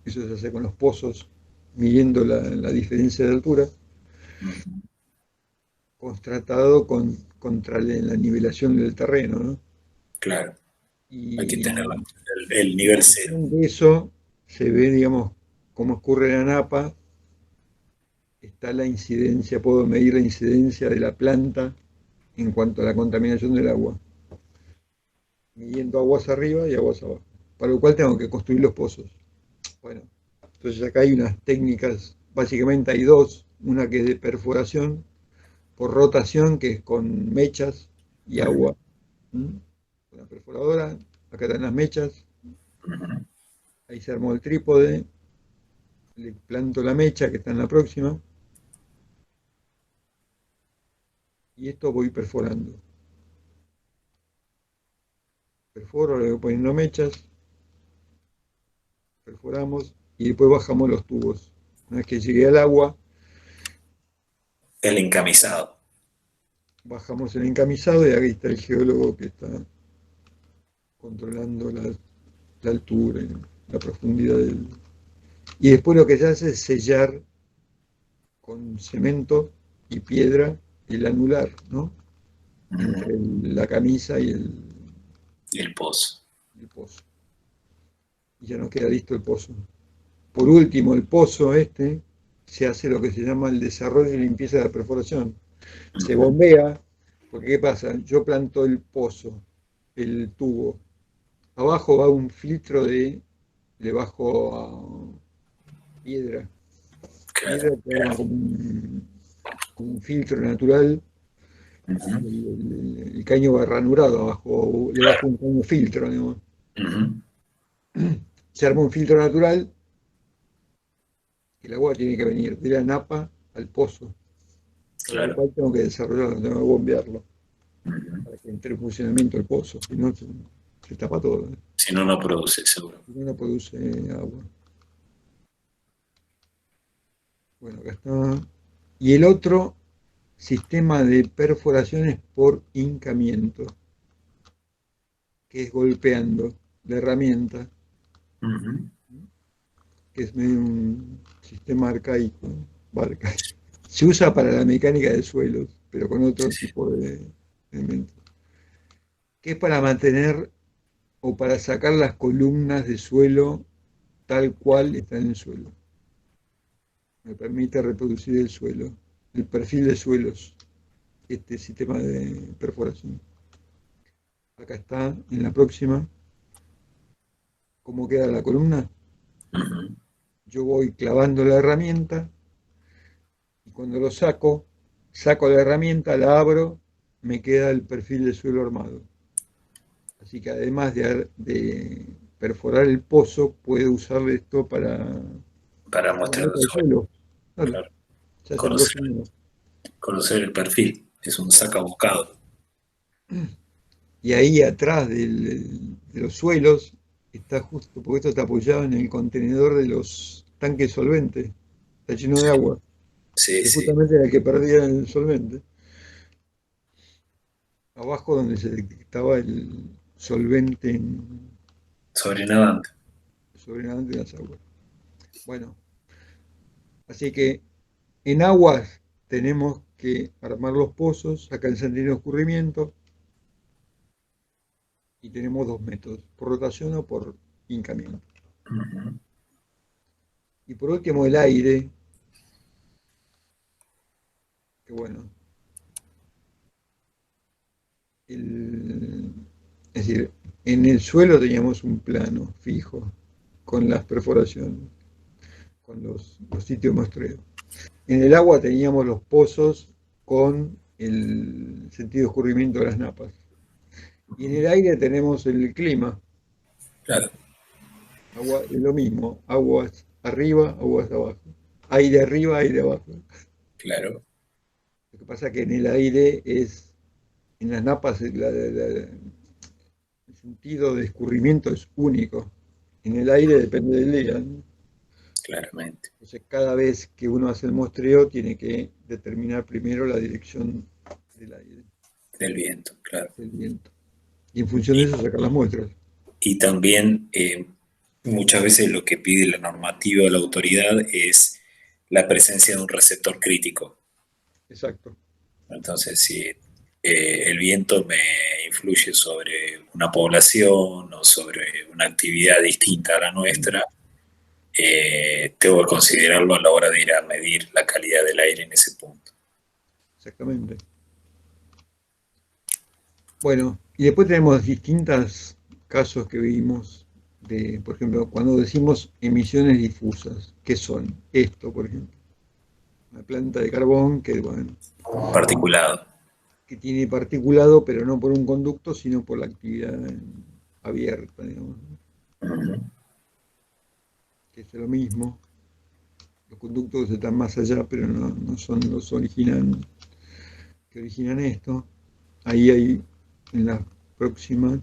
Eso se hace con los pozos. midiendo la diferencia de altura, Ujú. constatado contra la nivelación del terreno, ¿no? Claro, hay que tener Y el en nivel cero. función de eso se ve, digamos, cómo ocurre la napa, está la incidencia, puedo medir la incidencia de la planta en cuanto a la contaminación del agua, midiendo aguas arriba y aguas abajo, para lo cual tengo que construir los pozos. Bueno, entonces acá hay unas técnicas, básicamente hay dos, una que es de perforación por rotación, que es con mechas y Ujú, agua. ¿Mm? Con la perforadora, acá están las mechas, ujú. ahí se armó el trípode, le planto la mecha que está en la próxima, y esto voy perforando. Perforo, le voy poniendo mechas, perforamos y después bajamos los tubos. Una vez que llegué al agua, El encamisado. bajamos el encamisado y aquí está el geólogo que está controlando la altura y la profundidad del... Y después lo que se hace es sellar con cemento y piedra el anular, ¿no? Ujú. Entre la camisa y Y el pozo. el pozo. Y ya nos queda listo el pozo. Por último, el pozo este se hace lo que se llama el desarrollo y limpieza de la perforación. Se Ujú. bombea, porque ¿qué pasa? Yo planto el pozo, el tubo. Abajo va un filtro le bajo a piedra. Claro. Piedra que arma como un filtro natural. Ujú. El caño va ranurado abajo, le bajo Claro. un caño filtro, digamos. Ujú. Se arma un filtro natural y el agua tiene que venir de la napa al pozo, para lo Claro. cual tengo que desarrollarlo, tengo que bombearlo, Ujú. para que entre en funcionamiento el pozo, si no se tapa todo, ¿eh? Si no, no produce, seguro. Si no, no produce agua. Bueno, acá está. Y el otro sistema de perforaciones por hincamiento, que es golpeando la herramienta, Ujú. que es medio un sistema arcaico, ¿no? Se usa para la mecánica de suelos, pero con Sí, otro sí. tipo de elementos, que es para mantener o para sacar las columnas de suelo tal cual está en el suelo. Me permite reproducir el suelo, el perfil de suelos, este sistema de perforación. Acá está, en la próxima, cómo queda la columna. Ujú. Yo voy clavando la herramienta y cuando lo saco la herramienta, la abro, me queda el perfil de suelo armado. Así que además de perforar el pozo, puede usar esto para Para hacer la mostrar el nota del suelo. suelo. Claro, Claro. ya se Conocer, aproximó. conocer el perfil. Es un sacabocado. Y ahí atrás de los suelos está justo, porque esto está apoyado en el contenedor de los tanques solventes, está lleno de Sí, agua, sí, que sí. justamente era el que perdía el solvente. Abajo donde se detectaba el solvente Sobrenadante. sobrenadante de las aguas. Bueno, así que en aguas tenemos que armar los pozos, acá el sentido de escurrimiento, y tenemos dos métodos, por rotación o por hincamiento. Ujú. Y por último el aire, que bueno, es decir, en el suelo teníamos un plano fijo con las perforaciones, con los sitios de muestreo. En el agua teníamos los pozos con el sentido de escurrimiento de las napas. Y en el aire tenemos el clima, Claro, agua, es lo mismo, aguas arriba, aguas abajo. Aire arriba, aire abajo. claro. Lo que pasa es que en el aire en las napas, el sentido de escurrimiento es único. En el aire depende del día, ¿no? Claramente. Entonces, cada vez que uno hace el muestreo, tiene que determinar primero la dirección del aire, Del viento, claro. del viento. Y en función de Y, eso, sacar las muestras. y también muchas veces lo que pide la normativa o la autoridad es la presencia de un receptor crítico. Exacto. Entonces, si el viento me influye sobre una población o sobre una actividad distinta a la nuestra, tengo que considerarlo a la hora de ir a medir la calidad del aire en ese punto. Exactamente. Bueno, y después tenemos distintos casos que vimos de, por ejemplo, cuando decimos emisiones difusas, ¿qué son? Esto, por ejemplo, una planta de carbón que, bueno, Particulado. que tiene particulado, pero no por un conducto, sino por la actividad abierta, digamos, ¿no? Ujú. Que es lo mismo. Los conductos están más allá, pero no son los que originan esto. Ahí hay, en la próxima,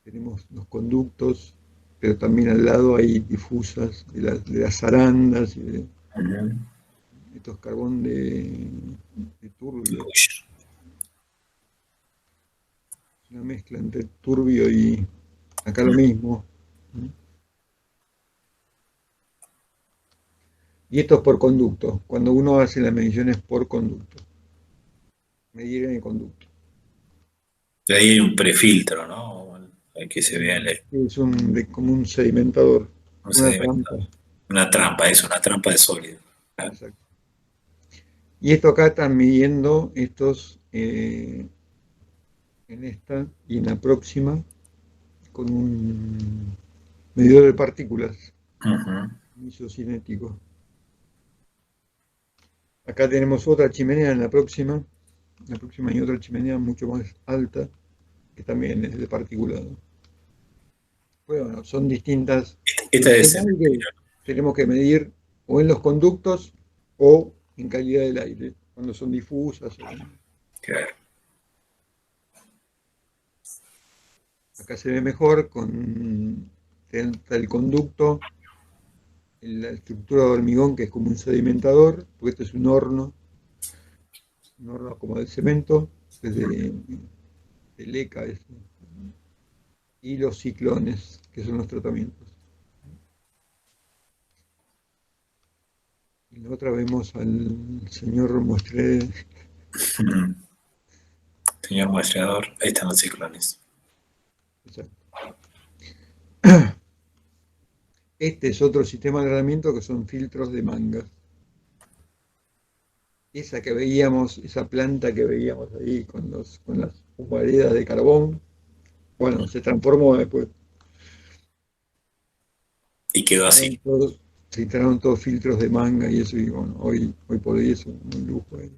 tenemos los conductos, pero también al lado hay difusas de las arandas y de Ujú. estos carbón de turbio. Uy. Es una mezcla entre turbio y acá lo mismo. Y esto es por conducto. Cuando uno hace las mediciones por conducto, medir en el conducto. De ahí hay un prefiltro, ¿no? El que se vea Es como un sedimentador, un una trampa. sedimento. Una trampa, es una trampa de sólido. Ah. Exacto. Y esto acá están midiendo estos en esta y en la próxima con un medidor de partículas Ujú. isocinético. Acá tenemos otra chimenea en la próxima hay otra chimenea mucho más alta que también es de particulado. Bueno, son distintas. Esta En es el aire tenemos que medir o en los conductos o en calidad del aire, cuando son difusas. claro. Acá se ve mejor con el conducto, la estructura de hormigón que es como un sedimentador, porque este es un horno como de cemento, es de leca, y los ciclones, que son los tratamientos. Y la otra vemos al señor Mostré. Ujú. Señor muestreador, ahí están los ciclones. Este es otro sistema de tratamiento que son filtros de mangas. Esa que veíamos, esa planta que veíamos ahí con las humaredas de carbón, bueno, se transformó después. Y quedó así. Se instalaron todos filtros de manga y eso, y bueno, hoy por hoy es un lujo ahí.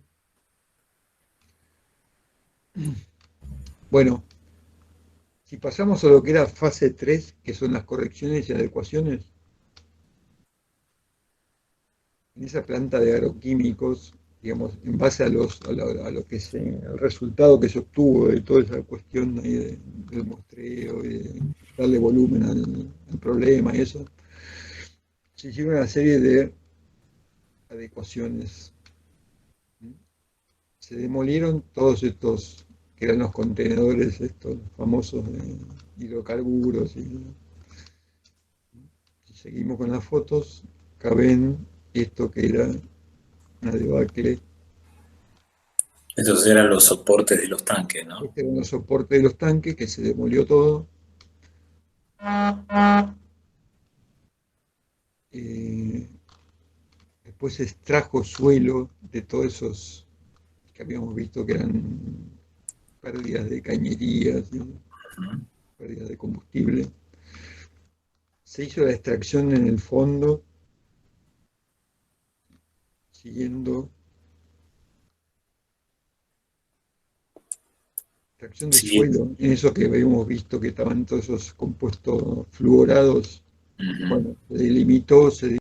Bueno, si pasamos a lo que era fase 3 que son las correcciones y adecuaciones, en esa planta de agroquímicos, digamos, en base a lo que el resultado que se obtuvo de toda esa cuestión ahí del muestreo y de darle volumen al problema y eso, se hicieron una serie de adecuaciones. Se demolieron todos estos que eran los contenedores estos famosos de hidrocarburos y si seguimos con las fotos, acá ven esto que era una debacle. Estos eran los soportes de los tanques, ¿no? Este eran los soportes de los tanques que se demolió todo. Eh, Después se extrajo suelo de todos esos que habíamos visto que eran pérdidas de cañerías, ¿no? Ujú. Pérdidas de combustible. Se hizo la extracción en el fondo, siguiendo extracción de Sí. suelo, en eso que habíamos visto que estaban todos esos compuestos fluorados. Ujú. Bueno, se delimitó, se